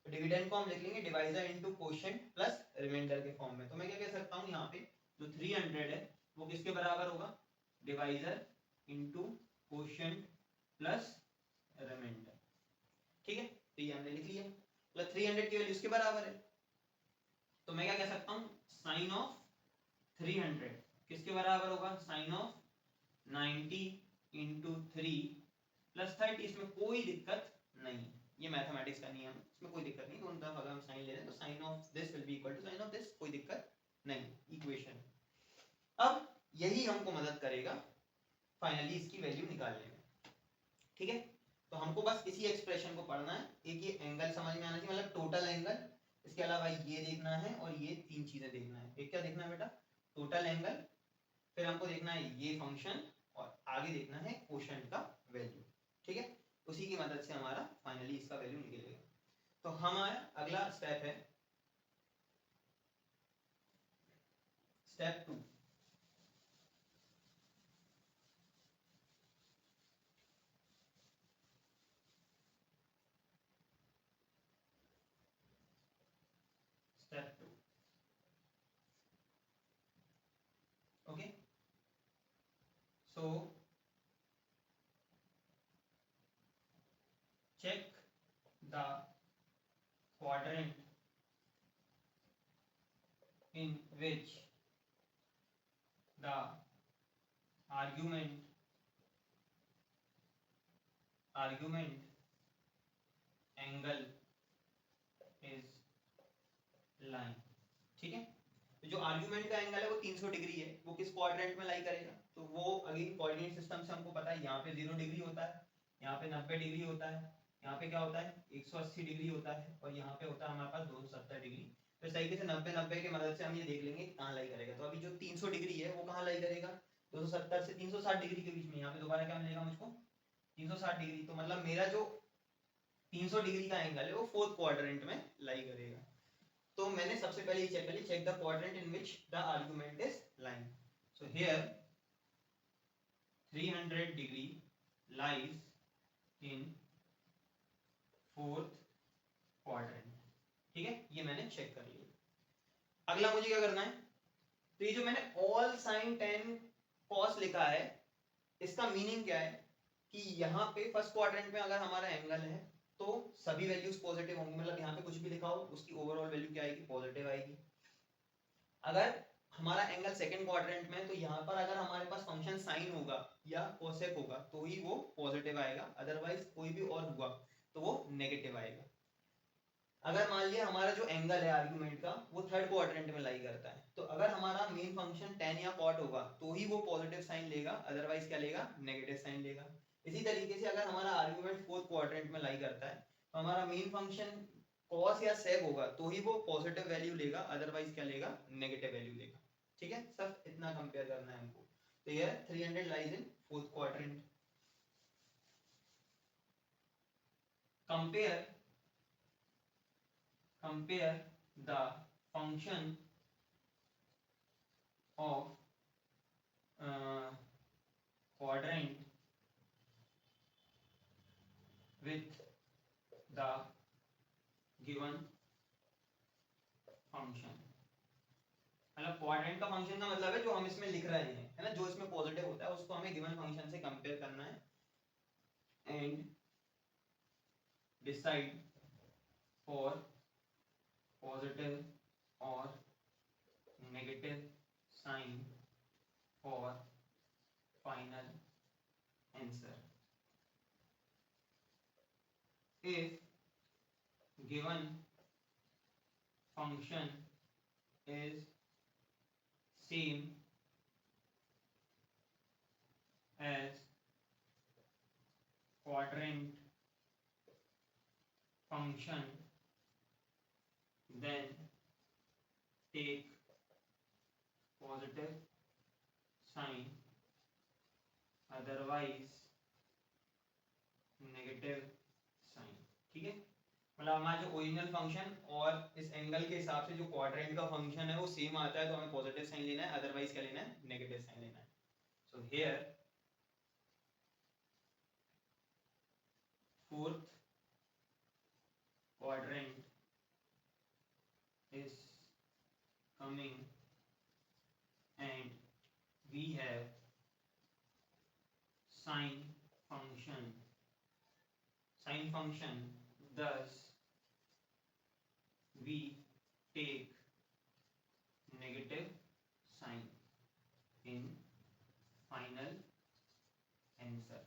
तो डिविडेंड को हम लिख लेंगे divisor into quotient plus remainder के फॉर्म में। तो मैं क्या कह सकता हूँ, यहाँ पे जो 300 है वो किसके बराबर होगा, divisor into quotient plus remainder. ठीक है, तो ये हमने लिख लिया, मतलब 300 की वैल्यू इसके बराबर है। तो मैं क्या कह सकता हूँ, साइन ऑफ 300 किसके बराबर होगा, साइन ऑफ 90 इंटू 3 प्लस 30। इसमें कोई दिक्कत नहीं, ये मैथमेटिक्स का नियम है, इसमें कोई दिक्कत नहीं। दोनों तरफ अगर हम साइन ले रहे हैं तो sine of this will be equal to sine of this, कोई दिक्कत नहीं, इक्वेशन। अब यही हमको मदद करेगा फाइनली इसकी वैल्यू निकालने में। ठीक है, तो हमको बस इसी एक्सप्रेशन को पढ़ना है। एक ये एंगल समझ में आना चाहिए, मतलब टोटल एंगल, इसके अलावा ये देखना है और ये तीन चीजें देखना है। एक क्या देखना है बेटा, टोटल एंगल, फिर हमको देखना है ये फंक्शन, और आगे देखना है क्वोशिएंट का वैल्यू। ठीक है, उसी की मदद से हमारा फाइनली इसका वैल्यू निकलेगा। तो हमारा अगला स्टेप है step 2। Step 2, okay. So check the quadrant in which the argument argument angle is line. ठीक है, तो जो आर्ग्यूमेंट का एंगल है वो 300 डिग्री है, वो किस क्वाड्रेंट में लाई करेगा, तो वो अगेन कोऑर्डिनेट सिस्टम से हमको पता है, यहाँ पे 0 डिग्री होता है, यहाँ पे 90 डिग्री होता है, यहाँ पे क्या होता है 180 डिग्री होता है, और यहाँ पे होता है हमारे पास 270 डिग्री। तो इस तरीके से 90-90 की मदद से हम ये देख लेंगे कहाँ लाई करेगा। तो अभी जो 300 डिग्री है वो कहाँ लाई करेगा, 270 से 360 डिग्री के बीच में। यहाँ पे दोबारा क्या मिलेगा मुझको, 360 डिग्री। तो मतलब मेरा जो 300 डिग्री का एंगल है वो फोर्थ क्वाड्रेंट में लाई करेगा। तो मैंने सबसे पहले ये चेक कर लिया, check the quadrant in which the argument is lies. So here 300 degree lies in fourth quadrant. ठीक है, ये मैंने चेक कर लिया। अगला मुझे क्या करना है, तो ये जो मैंने ऑल साइन टेन कॉस लिखा है, इसका मीनिंग क्या है कि यहाँ पे फर्स्ट क्वाड्रेंट में अगर हमारा एंगल है तो सभी वैल्यूज पॉजिटिव होंगी, मतलब यहाँ पे कुछ भी लिखा हो उसकी ओवरऑल वैल्यू क्या आएगी, पॉजिटिव आएगी। अगर हमारा एंगल सेकंड क्वाड्रेंट में, तो यहाँ पर अगर हमारे पास फंक्शन साइन होगा या कोसेक होगा तो ही वो पॉजिटिव आएगा, अदरवाइज कोई भी और हुआ तो वो नेगेटिव आएगा। अगर मान लिया हमारा जो एंगल है आर्गुमेंट का वो थर्ड क्वाड्रेंट में लाई करता है, तो अगर हमारा मेन फंक्शन tan या cot होगा तो ही वो पॉजिटिव साइन लेगा, अदरवाइज क्या लेगा, नेगेटिव साइन लेगा। इसी तरीके से अगर हमारा आर्गुमेंट फोर्थ क्वाड्रेंट में लाई करता है तो हमारा मेन फंक्शन cos या sec होगा तो ही वो पॉजिटिव वैल्यू लेगा, अदरवाइज क्या लेगा, नेगेटिव वैल्यू लेगा। ठीक है, सब इतना कंपेयर करना है हमको। तो ये 300 lies in fourth quadrant. compare the function of quadrant with the given function। मतलब क्वाड्रेंट का फंक्शन का मतलब है जो हम इसमें लिख रहे हैं, है ना, जो इसमें पॉजिटिव होता है उसको हमें गिवन फंक्शन से कंपेयर करना है एंड डिसाइड फॉर पॉजिटिव और negative sign for final answer. if given function is same as quadrant function then take positive sign, otherwise negative sign। ठीक है, मतलब हमारा जो ओरिजिनल फंक्शन और इस एंगल के हिसाब से जो क्वाड्रेंट का फंक्शन है वो सेम आता है तो हमें पॉजिटिव साइन लेना है, अदरवाइज क्या लेना है, नेगेटिव साइन लेना है। So here fourth quadrant is coming and we have sine function, thus we take negative sign in final answer।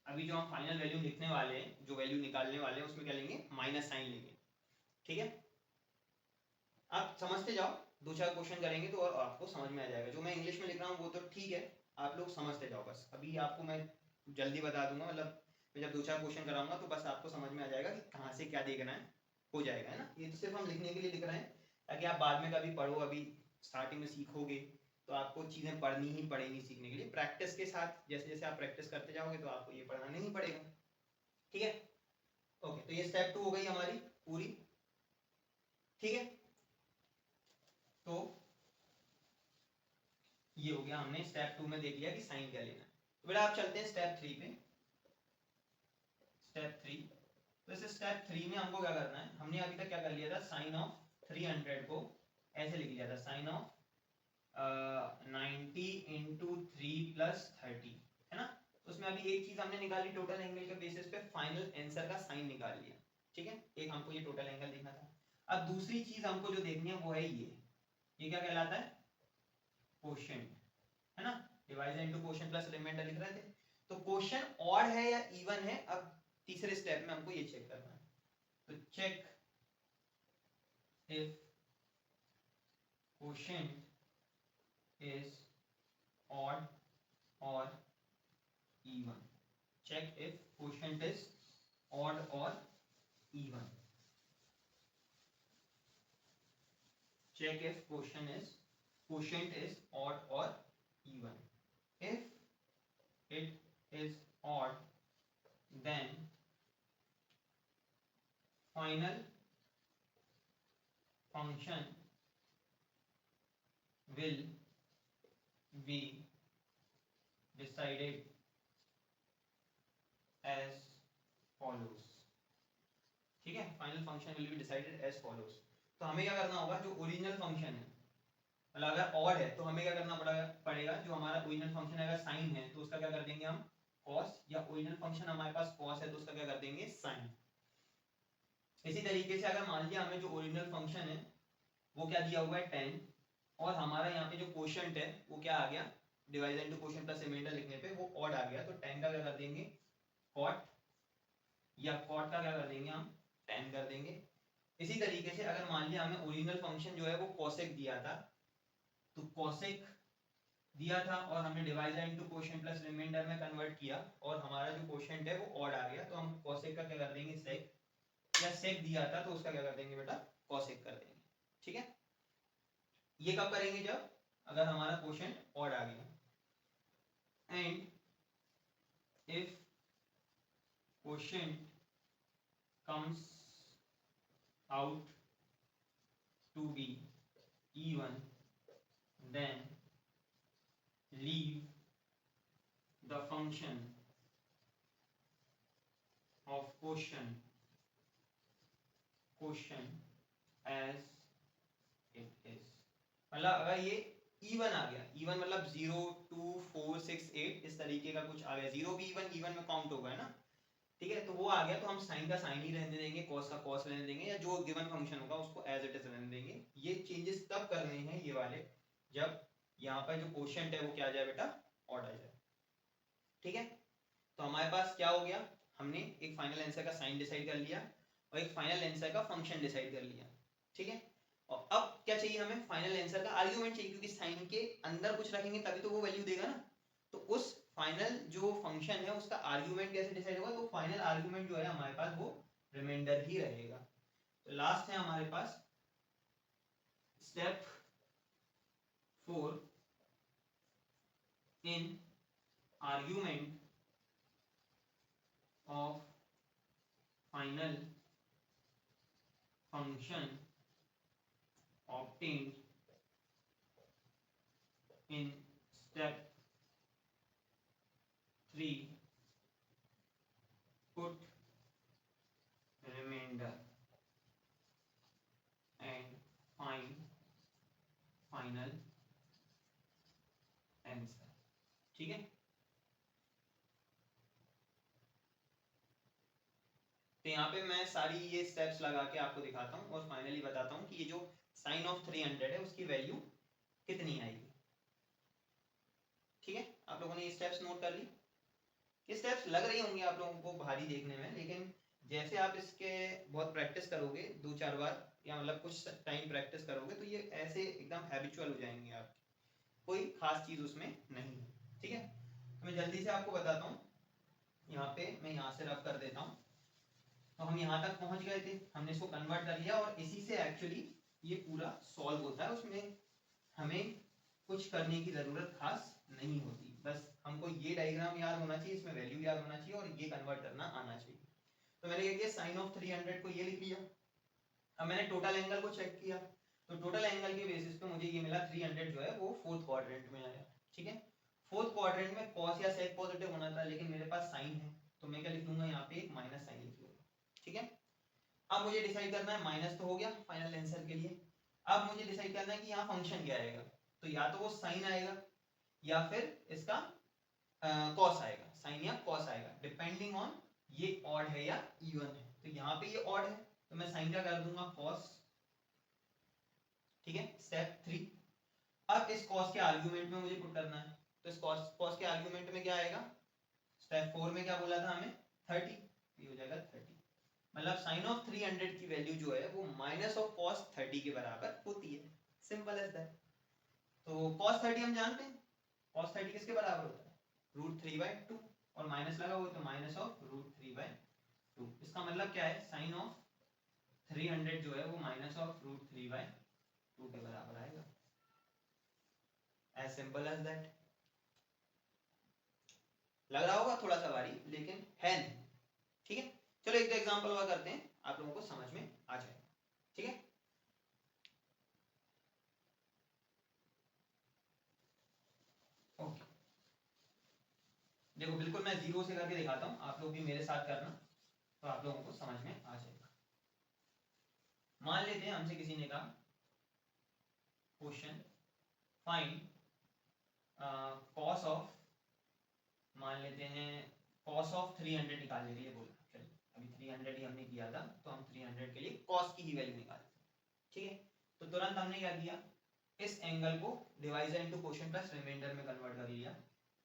अभी जो हम फाइनल वैल्यू लिखने वाले हैं, जो वैल्यू निकालने वाले हैं उसमें क्या लेंगे, माइनस साइन लेंगे। ठीक है, आप समझते जाओ, दो चार क्वेश्चन करेंगे तो और आपको समझ में आ जाएगा। जो मैं इंग्लिश में लिख रहा हूँ वो तो ठीक है, आप लोग समझते जाओ बस। अभी आपको मैं जल्दी बता दूंगा, मतलब मैं जब दो चार क्वेश्चन कराऊंगा तो बस आपको समझ में आ जाएगा कि कहाँ से क्या देखना है, हो जाएगा, है ना। ये तो सिर्फ हम लिखने के लिए लिख रहे हैं ताकि आप बाद में कभी पढ़ो, अभी स्टार्टिंग में सीखोगे तो आपको चीज़ें पढ़नी ही पड़ेंगी सीखने के लिए। प्रैक्टिस के साथ जैसे जैसे आप प्रैक्टिस करते जाओगे तो आपको ये पढ़ना नहीं पड़ेगा। ठीक है, ओके, तो ये स्टेप 2 हो गई हमारी पूरी। ठीक है, तो ये हो गया, हमने स्टेप 2 में देख लिया कि साइन क्या लेना है। तो बेटा आप चलते हैं स्टेप 3 पे। स्टेप 3, तो इस स्टेप 3 में हमको क्या करना है, हमने अभी तक क्या कर लिया था, साइन ऑफ 300 को ऐसे लिख लिया था, साइन ऑफ 90 इंटू 3 प्लस 30, है ना। उसमें अभी एक चीज हमने निकाली, टोटल एंगल के बेसिस पे फाइनल आंसर का साइन निकाल लिया। ठीक है, एक हमको ये टोटल एंगल देखना था। अब दूसरी चीज हमको जो देखनी है वो है ये क्या कहलाता है, कोशेंट, है ना। Divisor into quotient plus remainder लिख रहे थे। तो क्वेश्चन ऑड है या इवन है, अब तीसरे स्टेप में हमको ये चेक करना है। तो check if question is odd और even, check if quotient is odd or even, check if quotient is odd or even. If it is odd, then final function will be decided as follows. ठीक है, final function will be decided as follows. तो हमें क्या करना होगा, जो original function है, मतलब अगर ऑड है तो हमें क्या करना पड़ेगा, जो हमारा ओरिजिनल फंक्शन है अगर साइन है तो उसका क्या कर देंगे हम cos, या ओरिजिनल फंक्शन हमारे पास cos है तो उसका क्या कर देंगे sin। इसी तरीके से अगर मान लिया हमें जो ओरिजिनल फंक्शन है वो क्या दिया हुआ है tan, और हमारा यहाँ पे जो कोशेंट है वो क्या आ गया, divide into quotient plus remainder लिखने पे वो ऑड आ गया, तो tan का क्या कर देंगे cot, या cot का क्या कर देंगे हम tan कर देंगे। इसी तरीके से अगर मान लिया हमें ओरिजिनल फंक्शन जो है वो cosec दिया था, तो cosec दिया था और हमने divisor into quotient plus remainder में कन्वर्ट किया और हमारा जो कोशेंट है वो ऑड आ गया, तो हम cosec का क्या कर देंगे sec, या sec दिया था तो उसका क्या कर देंगे बेटा cosec कर देंगे। ठीक है, ये कब करेंगे, जब अगर हमारा कोशेंट ऑड आ गया। And if quotient comes out to be even, then leave the function of quotient as it is। मतलब अगर ये इवन आ गया, इवन मतलब 0 2 4 6 8 इस तरीके का कुछ आ गया, 0 भी इवन में काउंट होगा है ना, ठीक है, तो वो आ गया तो हम साइन का साइन ही रहने देंगे, कॉस का कॉस रहने देंगे, या जो गिवन फंक्शन होगा उसको एज इट इज रहने देंगे। ये चेंजेस तब करने हैं ये वाले जब यहाँ पर जो कोशेंट है वो क्या आ जाए बेटा ऑड आ जाए। ठीक है, तो हमारे पास क्या हो गया, हमने एक फाइनल आंसर का साइन डिसाइड कर लिया और एक फाइनल आंसर का फंक्शन डिसाइड कर लिया। ठीक है, और अब क्या चाहिए हमें, फाइनल आंसर का आर्गुमेंट चाहिए, क्योंकि साइन के अंदर कुछ रखेंगे तभी तो वो वैल्यू देगा ना। तो उस फाइनल जो फंक्शन है उसका आर्गुमेंट कैसे डिसाइड होगा, तो फाइनल आर्गुमेंट जो है हमारे पास वो रिमाइंडर ही रहेगा। तो लास्ट है हमारे पास step 4 in argument of final function obtained in step 3, put remainder and find final answer। ठीक है, तो यहाँ पे मैं सारी ये स्टेप्स लगा के आपको दिखाता हूँ और फाइनली बताता हूँ कि ये जो साइन ऑफ 300 है उसकी वैल्यू कितनी आएगी। ठीक है, आप लोगों ने ये स्टेप्स नोट कर ली। ये स्टेप्स लग रही होंगी आप लोगों को भारी देखने में, लेकिन जैसे आप इसके बहुत प्रैक्टिस करोगे 2-4 बार या मतलब कुछ टाइम प्रैक्टिस करोगे तो ये ऐसे एकदम हैबिचुअल हो जाएंगे आप, कोई खास चीज उसमें नहीं है। ठीक है, तो मैं जल्दी से आपको बताता हूँ, यहाँ पे मैं यहाँ से रफ कर देता हूँ। तो हम यहाँ तक पहुँच गए थे, हमने इसको कन्वर्ट कर लिया और इसी से एक्चुअली ये पूरा सॉल्व होता है, उसमें हमें कुछ करने की जरूरत खास नहीं होती, बस हमको ये डायग्राम याद होना चाहिए, इसमें वैल्यू याद होना चाहिए और ये कन्वर्ट करना आना चाहिए। तो मैंने क्या किया, साइन ऑफ 300 को ये लिख लिया। अब मैंने टोटल एंगल को चेक किया, तो टोटल एंगल के बेसिस पे मुझे ये मिला 300 जो है वो फोर्थ क्वाड्रेंट में आया। ठीक है, फोर्थ क्वाड्रेंट में कॉस या सेक पॉजिटिव होना था, लेकिन मेरे पास साइन है तो मैं क्या लिख लूंगा यहाँ पे एक माइनस साइन लिख लूंगा। ठीक है, अब मुझे डिसाइड करना है, माइनस तो हो गया फाइनल आंसर के लिए, अब मुझे डिसाइड करना है कि यहाँ फंक्शन क्या आएगा, तो या तो वो साइन आएगा या फिर इसका कॉस आएगा, साइन या कॉस आएगा, डिपेंडिंग ऑन ये ऑड है या इवन है। तो यहाँ पे ये ऑड है तो मैं साइन का कर दूंगा कॉस। ठीक है, स्टेप 3। अब इस कॉस के आर्गुमेंट में मुझे पुट करना है, तो इस कॉस के आर्गुमेंट में क्या आएगा, स्टेप 4 में क्या बोला था हमें 30, ये हो जाएगा 30, मतलब साइन ऑफ 300 की वैल्यू जो है वो माइनस ऑफ कॉस 30 के बराबर होती है, सिंपल एज दैट। तो कॉस 30 हम जानते हैं, कॉस 30 किसके बराबर होता है √3/2, और माइनस लगा हुआ तो माइनस ऑफ √3/2। इसका मतलब क्या है साइन ऑफ 300 जो है वो माइनस ऑफ √3/2 के बराबर आएगा, एज सिंपल एज दैट। लग रहा होगा थोड़ा सा भारी, लेकिन है नहीं, ठीक है। चलो एक दो एग्जांपल हुआ करते हैं, आप लोगों को समझ में आ जाएगा, ठीक है। ओके, देखो बिल्कुल मैं जीरो से करके दिखाता हूं, आप लोग भी मेरे साथ करना, तो आप लोगों को समझ में आ जाएगा। मान लेते हैं हमसे किसी ने कहा क्वेश्चन फाइंड कॉस ऑफ, मान लेते हैं कॉस ऑफ 300 निकालने के लिए बोला, चलिए अभी 300 ही हमने किया था, तो हम 300 के लिए कॉस की ही वैल्यू निकालते हैं, ठीक है। तो तुरंत हमने क्या किया, इस एंगल को divisor into quotient plus remainder में कन्वर्ट कर लिया,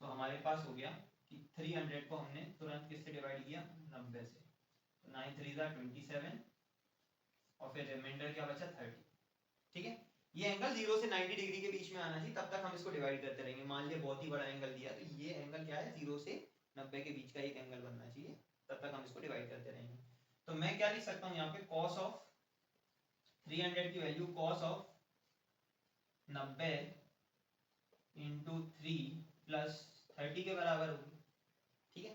तो हमारे पास हो गया कि 300 को हमने तुरंत किससे डिवाइड किया 90 से, तो 9 3 27, और फिर रिमाइंडर क्या बचा 30, ठीक है। ये एंगल 0 से 90 डिग्री के बीच में आना चाहिए, तब तक हम इसको डिवाइड करते रहेंगे। मान लिया बहुत ही बड़ा एंगल दिया, तो ये एंगल क्या है 0 से 90 के बीच का एक एंगल बनना चाहिए, तब तक हम इसको डिवाइड करते रहेंगे। तो मैं क्या लिख सकता हूँ यहाँ पे, cos ऑफ 300 की value cos of 90 into 3 plus 30 के बराबर होगी, ठीक है।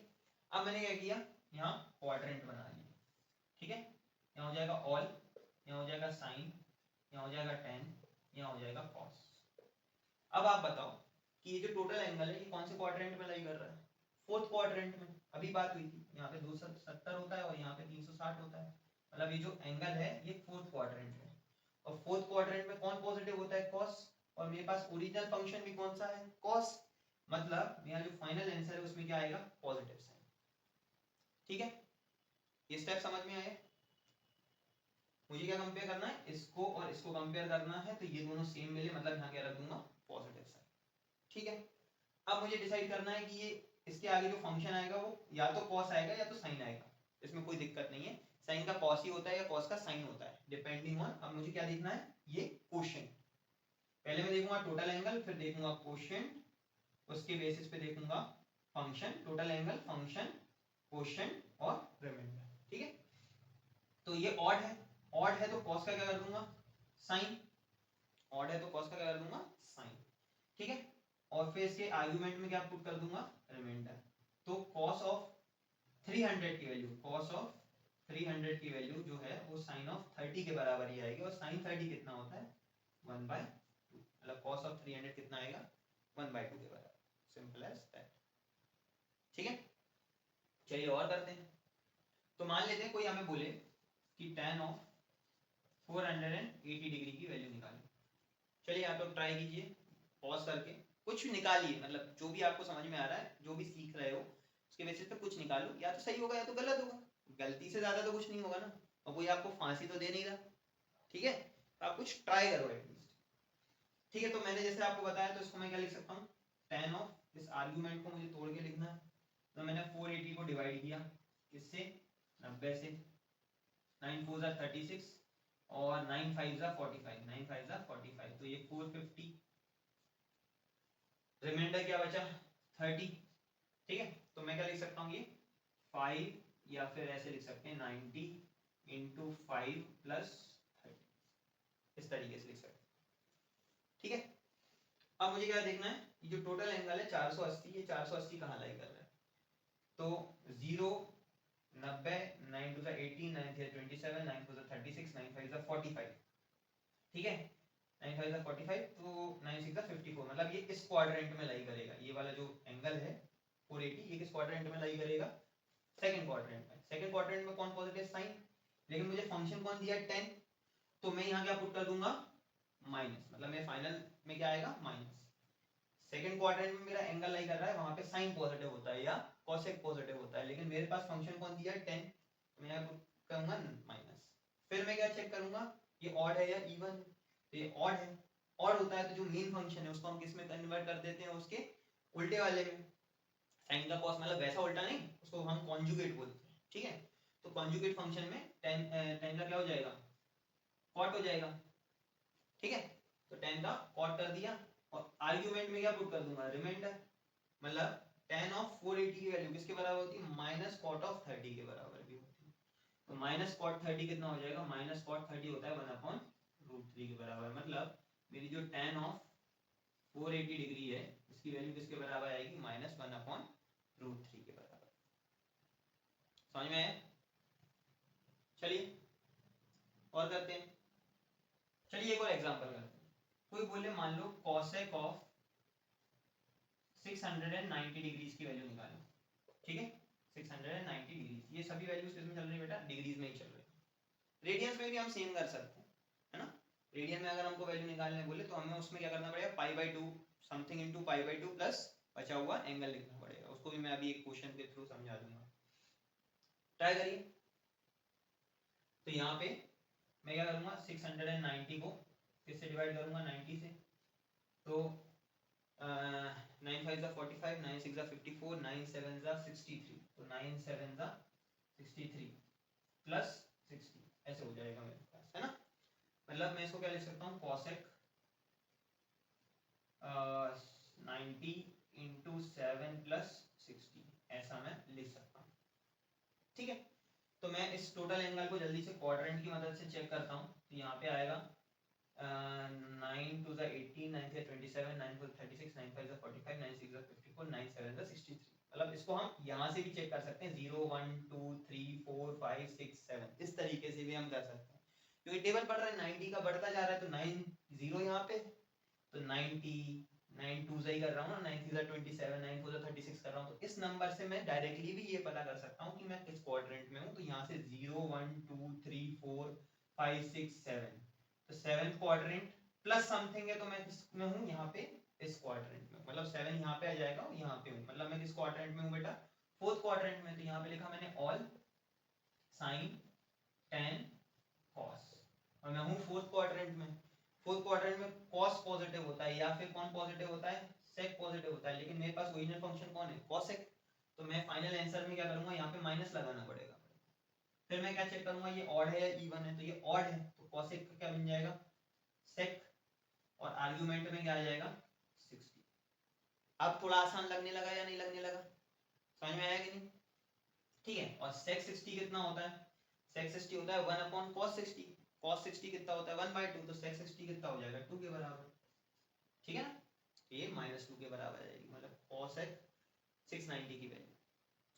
अब मैंने क्या किया, यहाँ क्वाड्रेंट बना लिया, ठीक है। यहाँ हो जाएगा ऑल, यहाँ हो जाएगा साइन, यहाँ हो जाएगा tan, यहाँ हो जाएगा cos। अब आप बताओ कि ये जो टोटल एंगल है ये कौन से क्वाड्रेंट में लाई कर रहा है, फोर्थ क्वाड्रेंट में। अभी बात हुई थी, यहाँ पे 270 होता है और यहाँ पे 360 होता है, मतलब ये जो एंगल है ये फोर्थ क्वाड्रेंट है, और फोर्थ क्वाड्रेंट में कौन पॉजिटिव होता है cos, और मेरे पास ओरिजिनल फंक्शन भी कौन सा है cos, मतलब मेरा जो फाइनल आंसर है उसमें क्या आएगा पॉजिटिव साइन, ठीक है। ये स्टेप समझ में आया। मुझे क्या कंपेयर करना है, इसको और इसको कंपेयर करना है, तो ये दोनों सेम मिले, मतलब यहाँ क्या रख दूंगा पॉजिटिव साइन, ठीक है। अब मुझे डिसाइड करना है कि ये इसके आगे जो फंक्शन आएगा वो या तो cos आएगा या तो sin आएगा, इसमें कोई दिक्कत नहीं है, sin का cos ही होता है या cos का sin होता है, डिपेंडिंग ऑन। अब मुझे क्या देखना है, ये क्वोशिएंट, पहले मैं देखूंगा टोटल एंगल, फिर देखूंगा क्वोशिएंट, उसके बेसिस पे देखूंगा function, total angle, function, quotient और रिमाइंडर, ठीक है। तो ये ऑड है, ऑड है तो cos का क्या कर दूंगा sin, ऑड है तो cos का क्या कर दूंगा sin, ठीक है। और फिर इसके आर्गुमेंट में क्या पुट कर दूंगा रिमाइंडर, तो cos ऑफ 300 की वैल्यू, cos ऑफ 300 की वैल्यू जो है वो sin ऑफ 30 के बराबर ही आएगी, और sin 30 कितना होता है 1/2, मतलब cos ऑफ 300 कितना आएगा 1/2 के बराबर, सिंपल एज दैट, ठीक है। चलिए और करते हैं। तो मान लेते हैं कोई हमें बोले कि tan ऑफ 480 डिग्री की वैल्यू निकालें, चलिए आप लोग ट्राई कीजिए पॉज करके, कुछ भी निकालिए, मतलब जो भी आपको समझ में आ रहा है, जो भी सीख रहे हो उसके बेसिस पे कुछ निकालो, या तो सही होगा या तो गलत होगा, गलती से ज्यादा तो कुछ नहीं होगा ना, और कोई आपको फांसी तो दे नहीं रहा, ठीक है। तो आप कुछ ट्राई करो एटलीस्ट, ठीक है। तो मैंने जैसे आपको बताया, तो इसको मैं क्या लिख सकता हूँ, tan ऑफ, इस आर्ग्यूमेंट को मुझे तोड़ के लिखना है, तो मैंने 480 को डिवाइड किया किससे 90 से, 9 4 36 और 9 5 45, 9 5 45, तो ये 450, रिमाइंडर क्या बचा 30, ठीक है। तो मैं क्या लिख सकता हूँ, ये 5, या फिर ऐसे लिख सकते हैं 90 इंटू 5 प्लस 30, इस तरीके से लिख सकते हैं, ठीक है। अब मुझे क्या देखना है, ये जो टोटल एंगल है 480, ये 480 कहाँ लाई कर रहा है, तो 0 90, 9 2 18, 9 3 27, 9 4 36, 9 5 45, ठीक है। 9 5 45, तो 9 6 54, मतलब ये इस क्वाड्रेंट में लाई करेगा, ये वाला जो एंगल है 480, ये किस क्वाड्रेंट में लाई करेगा सेकंड क्वाड्रेंट में। सेकंड क्वाड्रेंट में कौन पॉजिटिव साइन, लेकिन मुझे फंक्शन कौन दिया है 10, तो मैं यहाँ क्या पुट कर दूंगा माइनस, मतलब मेरे फाइनल में क्या आएगा माइनस। सेकंड क्वाड्रेंट में मेरा एंगल लाई कर रहा है, वहां पे साइन पॉजिटिव होता है या कॉसेक पॉजिटिव होता है, लेकिन मेरे पास फंक्शन कौन दिया है 10, तो मैं यहाँ पुट करूंगा माइनस। फिर मैं क्या चेक करूंगा, ये ऑड है या इवन, तो ये ऑड है, ऑड होता है तो जो मेन फंक्शन है उसको हम किस में कन्वर्ट कर देते हैं, उसके उल्टे वाले में, साइन का कॉस मतलब वैसा उल्टा नहीं, उसको हम कॉन्जुगेट बोलते हैं, ठीक है। तो कॉन्जुगेट फंक्शन में टेन टेन का क्या हो जाएगा, कॉट हो जाएगा, ठीक है। तो टेन का कॉट कर दिया और आर्ग्यूमेंट में क्या पुट कर दूंगा, रिमाइंडर, मतलब टेन ऑफ 480 की वैल्यू किसके बराबर होती है, माइनस कॉट ऑफ 30 के बराबर भी होती है। तो माइनस कॉट 30 कितना हो जाएगा, माइनस कॉट 30 होता है 1/√3 के बराबर, मतलब मेरी जो टेन ऑफ 480 डिग्री है इसकी वैल्यू किसके बराबर आएगी, माइनस 1/√3 के बराबर। समझ में आया? चलिए और करते हैं। चलिए एक और एग्जांपल करते हैं। कोई बोले मान लो cosec ऑफ 690 डिग्रीज की वैल्यू निकालो, ठीक है। 690 डिग्रीज, ये सभी वैल्यूज किसमें चल रही है बेटा, डिग्रीज में ही चल रही है। रेडियंस में भी हम सेम कर सकते हैं, है ना। रेडियन में अगर हमको वैल्यू निकालने बोले तो हमें उसमें क्या करना पड़ेगा, π/2 समथिंग इनटू π/2 प्लस बचा हुआ एंगल लिखना पड़ेगा, उसको भी मैं अभी एक क्वेश्चन के थ्रू समझा दूंगा, ट्राई करिए। तो यहाँ पे मैं क्या करूंगा, 690 को किससे डिवाइड करूंगा, 90 से। तो 9 5 45, 9 6 54, 9 7 63, तो 9 7 63 प्लस 60 ऐसे हो जाएगा मेरे पास, है ना। मतलब मैं इसको क्या लिख सकता हूँ, cosec 90 इंटू 7 प्लस 60, ऐसा मैं लिख सकता हूँ, ठीक है। तो मैं इस टोटल एंगल को जल्दी से क्वाड्रेंट की मदद से चेक करता हूँ। तो यहाँ पे आएगा 9 2 18, 9 3 27, 9 4 36, 9 5 45, 9 6 54, 9 7 63। मतलब इसको हम यहाँ से भी चेक कर सकते हैं, 0 1 2 3 4 5 6 7, इस तरीके से भी हम कर सकते हैं। क्योंकि टेबल पढ़ रहा है 90 का बढ़ता जा रहा है, तो 9 0 यहाँ पे, तो 90 9 2 ही कर रहा हूँ ना, 9 3 27, 9 4 36 कर रहा हूँ। तो इस नंबर से मैं डायरेक्टली भी ये पता कर सकता हूँ कि मैं किस क्वाड्रेंट में हूँ। तो यहाँ से 0 1 2 3 4 5 6 7, तो 7th क्वाड्रेंट प्लस समथिंग है, तो मैं किस में हूँ, यहाँ पे इस क्वाड्रेंट में, मतलब 7 यहाँ पे आ जाएगा और यहाँ पे हूँ, मतलब मैं किस क्वाड्रेंट में हूँ बेटा, 4th क्वाड्रेंट में। तो यहाँ पे लिखा मैंने ऑल साइन tan cos, और मैं हूँ 4th क्वाड्रेंट में। 4th क्वाड्रेंट में cos पॉजिटिव होता है, या फिर कौन पॉजिटिव होता है, sec पॉजिटिव होता है, लेकिन मेरे पास ओरिजिनल फंक्शन कौन है, cosec। तो मैं फाइनल आंसर में क्या करूंगा, यहाँ पे माइनस लगाना पड़ेगा। फिर मैं क्या चेक करूंगा, ये ऑड है या इवन है, तो ये ऑड है, तो cosec का क्या बन जाएगा, sec, और आर्ग्यूमेंट में क्या आ जाएगा, 60। अब थोड़ा आसान लगने लगा या नहीं लगने लगा, समझ में आया कि नहीं, ठीक है। और sec 60 कितना होता है, sec 60 होता है 1/cos 60, cos 60 कितना होता है 1/2, तो sec 60 कितना हो जाएगा 2 के बराबर, ठीक है ना। ये -2 के बराबर आएगी, मतलब cosec 690 की वैल्यू।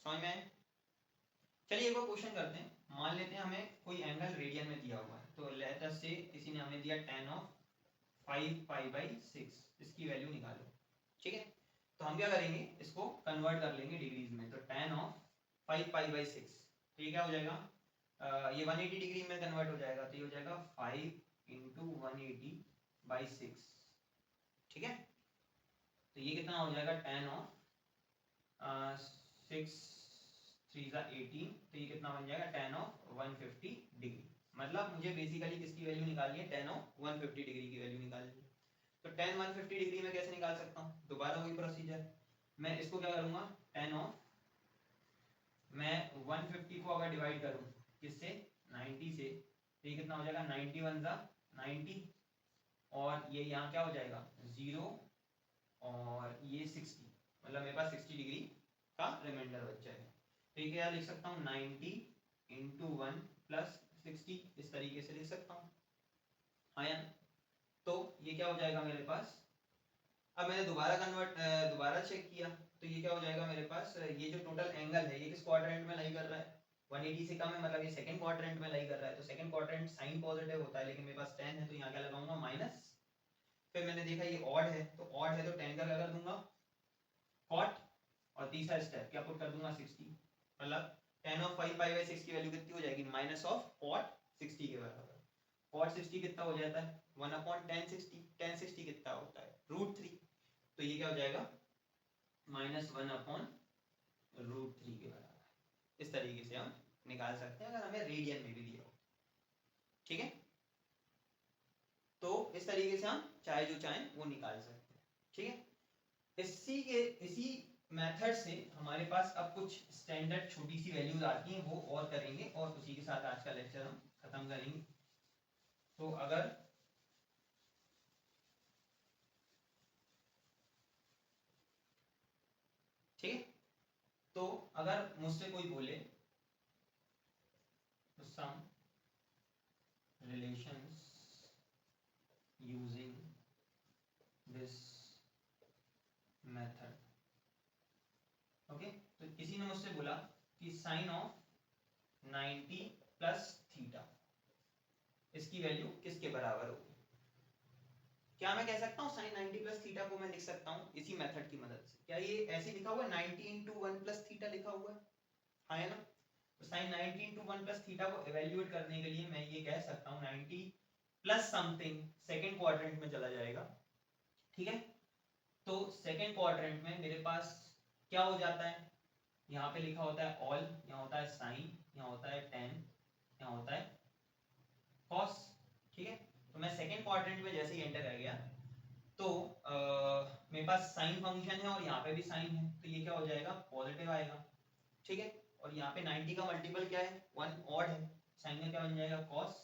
समझ में आए? चलिए एक और क्वेश्चन करते हैं। मान लेते हैं हमें कोई एंगल रेडियन में दिया हुआ है, तो लेट अस से किसी ने हमें दिया tan ऑफ 5π/6, इसकी वैल्यू निकालो, ठीक है। तो हम क्या करेंगे, इसको कन्वर्ट कर लेंगे डिग्रीज में। तो tan ऑफ 5π/6, तो ये क्या हो जाएगा, ये 180 डिग्री में कन्वर्ट हो जाएगा, तो ये हो जाएगा 5 इंटू 180/6, ठीक है। तो ये कितना हो जाएगा, tan ऑफ 6 3 18, तो ये कितना बन जाएगा, tan ऑफ 150 डिग्री। मतलब मुझे बेसिकली किसकी वैल्यू निकालनी है, tan ऑफ 150 डिग्री की वैल्यू निकालनी है। तो tan 150 डिग्री में कैसे निकाल सकता हूँ, दोबारा वही प्रोसीजर। मैं इसको क्या करूँगा, tan ऑफ, मैं 150 को अगर डिवाइड करूँ किससे, 90 से, तो ये कितना हो जाएगा, 91 90, और ये यहाँ क्या हो जाएगा 0, और ये 60, मतलब मेरे पास 60 डिग्री का रिमाइंडर बच जाएगा। तो ये क्या लिख सकता हूँ, 90 इंटू 1 प्लस 60, इस तरीके से लिख सकता हूँ, हाँ या। तो ये क्या हो जाएगा मेरे पास, अब मैंने दोबारा चेक किया, तो ये क्या हो जाएगा मेरे पास, ये जो टोटल एंगल है ये किस क्वाड्रेंट में लाई कर रहा है, 180 से कम है, मतलब ये सेकंड क्वाड्रेंट में लाई कर रहा है। तो सेकंड क्वाड्रेंट साइन पॉजिटिव होता है, लेकिन मेरे पास tan है, तो यहाँ क्या लगाऊंगा, माइनस। फिर मैंने देखा ये ऑड है, तो ऑड है तो tan का क्या कर दूंगा, cot, और तीसरा स्टेप क्या पुट कर दूंगा, 60, मतलब tan ऑफ 5π/6 की वैल्यू कितनी हो जाएगी, माइनस ऑफ cot 60 के बराबर। cot 60 कितना हो जाता है, 1/tan 60, tan 60 कितना होता है √3, तो ये क्या हो जाएगा, -1/√3 के बराबर। इस तरीके से हम निकाल सकते हैं अगर हमें रेडियन में भी दिया हो, ठीक है। तो इस तरीके से हम चाहे जो चाहें वो निकाल सकते हैं, ठीक है। इसी मेथड से हमारे पास अब कुछ स्टैंडर्ड छोटी सी वैल्यूज आती हैं, वो और करेंगे और उसी के साथ आज का लेक्चर हम खत्म करेंगे। तो अगर ठीक है, तो अगर मुझसे कोई बोले तो some relations using this method, okay, तो किसी ने मुझसे बोला कि साइन ऑफ 90 प्लस थीटा इसकी वैल्यू किसके बराबर होगी। क्या मैं कह सकता हूँ साइन 90 प्लस थीटा को मैं लिख सकता हूँ इसी मेथड की मदद से। क्या ये ऐसे लिखा हुआ है 90 इंटू 1 प्लस थीटा लिखा हुआ है, हाँ है ना। तो साइन 90 इंटू 1 प्लस थीटा को इवेल्युएट करने के लिए मैं ये कह सकता हूँ 90 प्लस समथिंग सेकेंड क्वाड्रेंट में चला जाएगा, ठीक है। तो सेकेंड क्वाड्रेंट में मेरे पास क्या हो जाता है, यहाँ पे लिखा होता है ऑल, यहाँ होता है साइन, यहाँ होता है टेन, यहाँ होता है कॉस, ठीक है। तो मैं सेकेंड क्वाड्रेंट में जैसे ही एंटर कर गया तो मेरे पास साइन फंक्शन है और यहाँ पे भी साइन है, तो ये क्या हो जाएगा पॉजिटिव आएगा, ठीक है। और यहाँ पे 90 का मल्टीपल क्या है 1 ऑड है, साइन में क्या बन जाएगा कॉस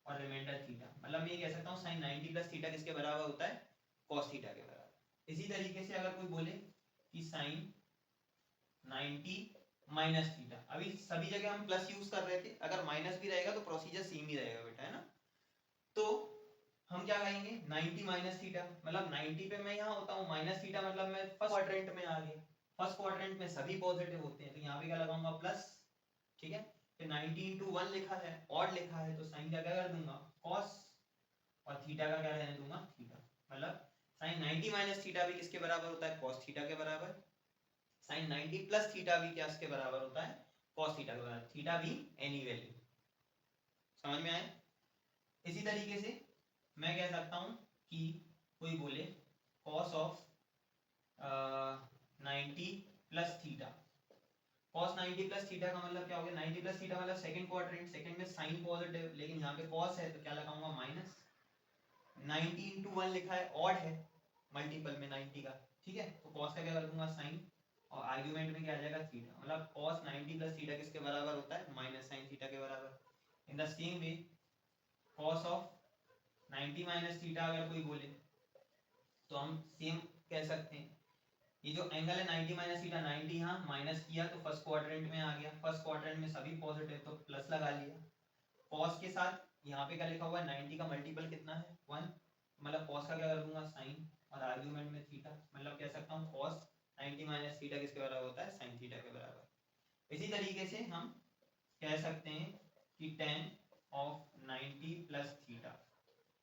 और रिमाइंडर थीटा, मतलब मैं ये कह सकता हूँ साइन 90 प्लस थीटा किसके बराबर होता है कॉस थीटा के बराबर। इसी तरीके से अगर कोई बोले कि साइन 90 माइनस थीटा, अभी सभी जगह हम प्लस यूज कर रहे थे, अगर माइनस भी रहेगा तो प्रोसीजर सेम ही रहेगा बेटा, है ना। तो हम क्या कहेंगे 90 माइनस थीटा, मतलब 90 पे मैं यहाँ होता हूँ माइनस थीटा, मतलब मैं फर्स्ट क्वाड्रेंट में आ गया, फर्स्ट क्वाड्रेंट में सभी पॉजिटिव होते हैं तो यहाँ पे क्या लगाऊंगा प्लस, ठीक है। फिर 90 इंटू 1 लिखा है ऑड लिखा है, तो साइन का क्या कर दूंगा कॉस और थीटा का क्या रहने दूंगा थीटा, मतलब साइन 90 माइनस थीटा भी किसके बराबर होता है कॉस थीटा के बराबर, साइन 90 प्लस थीटा भी क्या इसके बराबर होता है कॉस थीटा के बराबर, थीटा भी एनी वैल्यू, समझ में आए। इसी तरीके से मैं कह सकता हूं कि कोई बोले cos of 90 plus theta, cos 90 plus theta का मतलब क्या हो गया 90 प्लस थीटा मतलब सेकंड क्वाड्रेंट, सेकंड में साइन पॉजिटिव, लेकिन यहाँ पे cos है तो क्या लगाऊंगा माइनस, 90 इंटू 1 लिखा है ऑड है मल्टीपल में 90 का, ठीक है। तो cos का क्या कर दूंगा साइन और आर्गुमेंट में क्या आ जाएगा थीटा, मतलब cos 90 प्लस थीटा किसके बराबर होता है माइनस साइन थीटा के बराबर। In the same way cos of 90 minus theta अगर कोई बोले तो हम सेम कह सकते हैं, ये जो एंगल है 90 माइनस थीटा, 90 यहाँ माइनस किया तो फर्स्ट क्वाड्रेंट में आ गया, फर्स्ट क्वाड्रेंट में सभी पॉजिटिव तो प्लस लगा लिया, cos के साथ यहाँ पे क्या लिखा हुआ है 90 का मल्टीपल कितना है 1, मतलब cos का क्या कर दूंगा साइन और आर्गुमेंट में थीटा, मतलब कह सकता हूँ cos 90 माइनस थीटा किसके बराबर होता है साइन थीटा के बराबर। इसी तरीके से हम कह सकते हैं कि tan of 90 plus theta,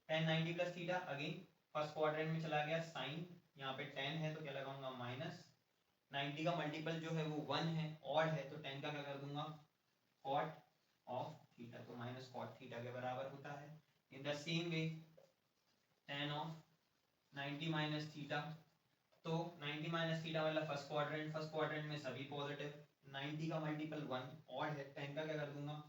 tan 90 plus theta again first quadrant में चला गया साइन, यहाँ पे tan है तो क्या लगाऊंगा माइनस, 90 का मल्टीपल जो है वो 1 है ऑड है तो tan का क्या कर दूंगा cot ऑफ थीटा, तो माइनस cot थीटा के बराबर होता है। In the same way tan of 90 minus theta, तो 90 माइनस थीटा मतलब फर्स्ट क्वाड्रेंट में सभी पॉजिटिव, 90 का मल्टीपल 1 ऑड है, tan का क्या कर दूंगा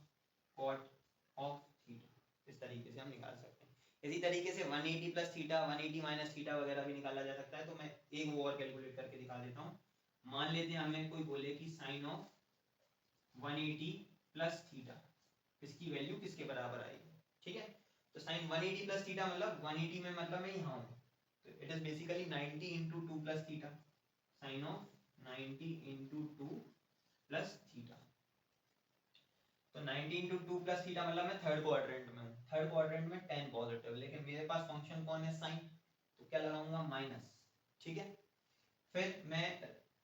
cot ऑफ थीटा, इस तरीके से हम निकाल सकते हैं। इसी तरीके से 180 प्लस थीटा 180 माइनस थीटा वगैरह भी निकाला जा सकता है, तो मैं एक वो और कैलकुलेट करके दिखा देता हूँ। मान लेते हैं हमें कोई बोले कि साइन ऑफ 180 प्लस थीटा इसकी वैल्यू किसके बराबर आएगी, ठीक है। तो साइन 180 प्लस थीटा मतलब 180 में मतलब मैं यहाँ हूँ, तो it is basically 90 into 2 plus theta, sine of 90 into 2 plus theta, तो 90 इंटू 2 प्लस थीटा मतलब मैं थर्ड क्वाड्रेंट में हूँ, थर्ड क्वाड्रेंट में 10 पॉजिटिव, लेकिन मेरे पास फंक्शन कौन है साइन, तो क्या लगाऊंगा माइनस, ठीक है। फिर मैं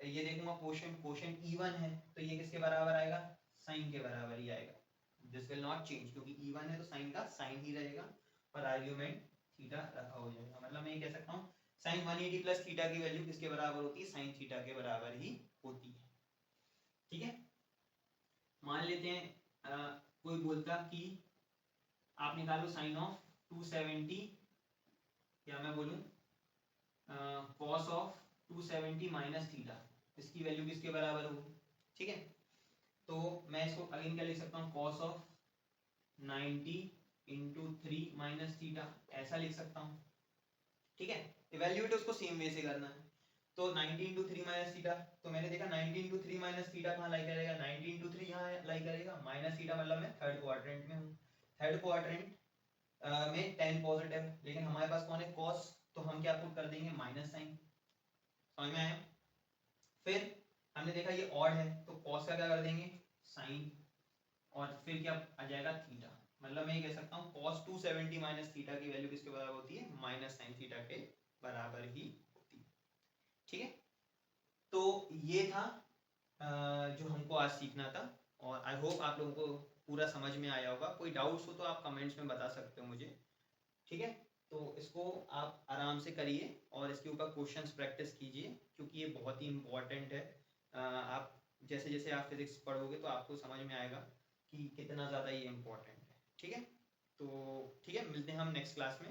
ये देखूंगा क्वोशंट इवन है तो ये किसके बराबर आएगा साइन के बराबर ही आएगा, दिस विल नॉट चेंज क्योंकि इवन है तो साइन का साइन ही रहेगा और आर्गुमेंट थीटा रखा हो जाएगा, मतलब मैं ये कह सकता हूँ साइन 180 प्लस थीटा की वैल्यू किसके बराबर होती है साइन थीटा के बराबर ही होती है, ठीक है। मान लेते हैं कोई बोलता कि आप निकालो साइन ऑफ 270, या मैं बोलूं कॉस ऑफ 270 माइनस थीटा इसकी वैल्यू किसके बराबर होगी, ठीक है। तो मैं इसको अगेन क्या लिख सकता हूँ cos of 90 into 3 minus theta, ऐसा लिख सकता हूँ, ठीक है। इवेल्युएट उसको सेम वे से करना है, तो 90 इंटू 3 माइनस थीटा, तो मैंने देखा 90 इंटू 3 माइनस थीटा कहाँ लाई करेगा, 90 इंटू 3 यहाँ लाई करेगा, माइनस थीटा मतलब मैं थर्ड क्वाड्रेंट में हूँ, थर्ड क्वाड्रेंट में टेन पॉजिटिव, लेकिन हमारे पास कौन है कॉस, तो हम क्या पुट कर देंगे माइनस साइन, समझ में आया। फिर हमने देखा ये ऑड है तो कॉस का क्या कर देंगे साइन, और फिर क्या आ जाएगा थीटा, मतलब मैं ये कह सकता हूँ cos 270 माइनस थीटा की वैल्यू किसके बराबर होती है, माइनस साइन थीटा के बराबर ही होती है। ठीक है, तो ये था जो हमको आज सीखना था, और आई होप आप लोगों को पूरा समझ में आया होगा। कोई डाउट्स हो तो आप कमेंट्स में बता सकते हो मुझे, ठीक है। तो इसको आप आराम से करिए और इसके ऊपर क्वेश्चंस प्रैक्टिस कीजिए, क्योंकि ये बहुत ही इम्पोर्टेंट है। आप जैसे जैसे आप फिजिक्स पढ़ोगे तो आपको समझ में आएगा कि कितना ज़्यादा ये इम्पोर्टेंट है, ठीक है। तो ठीक है, मिलते हैं हम नेक्स्ट क्लास में।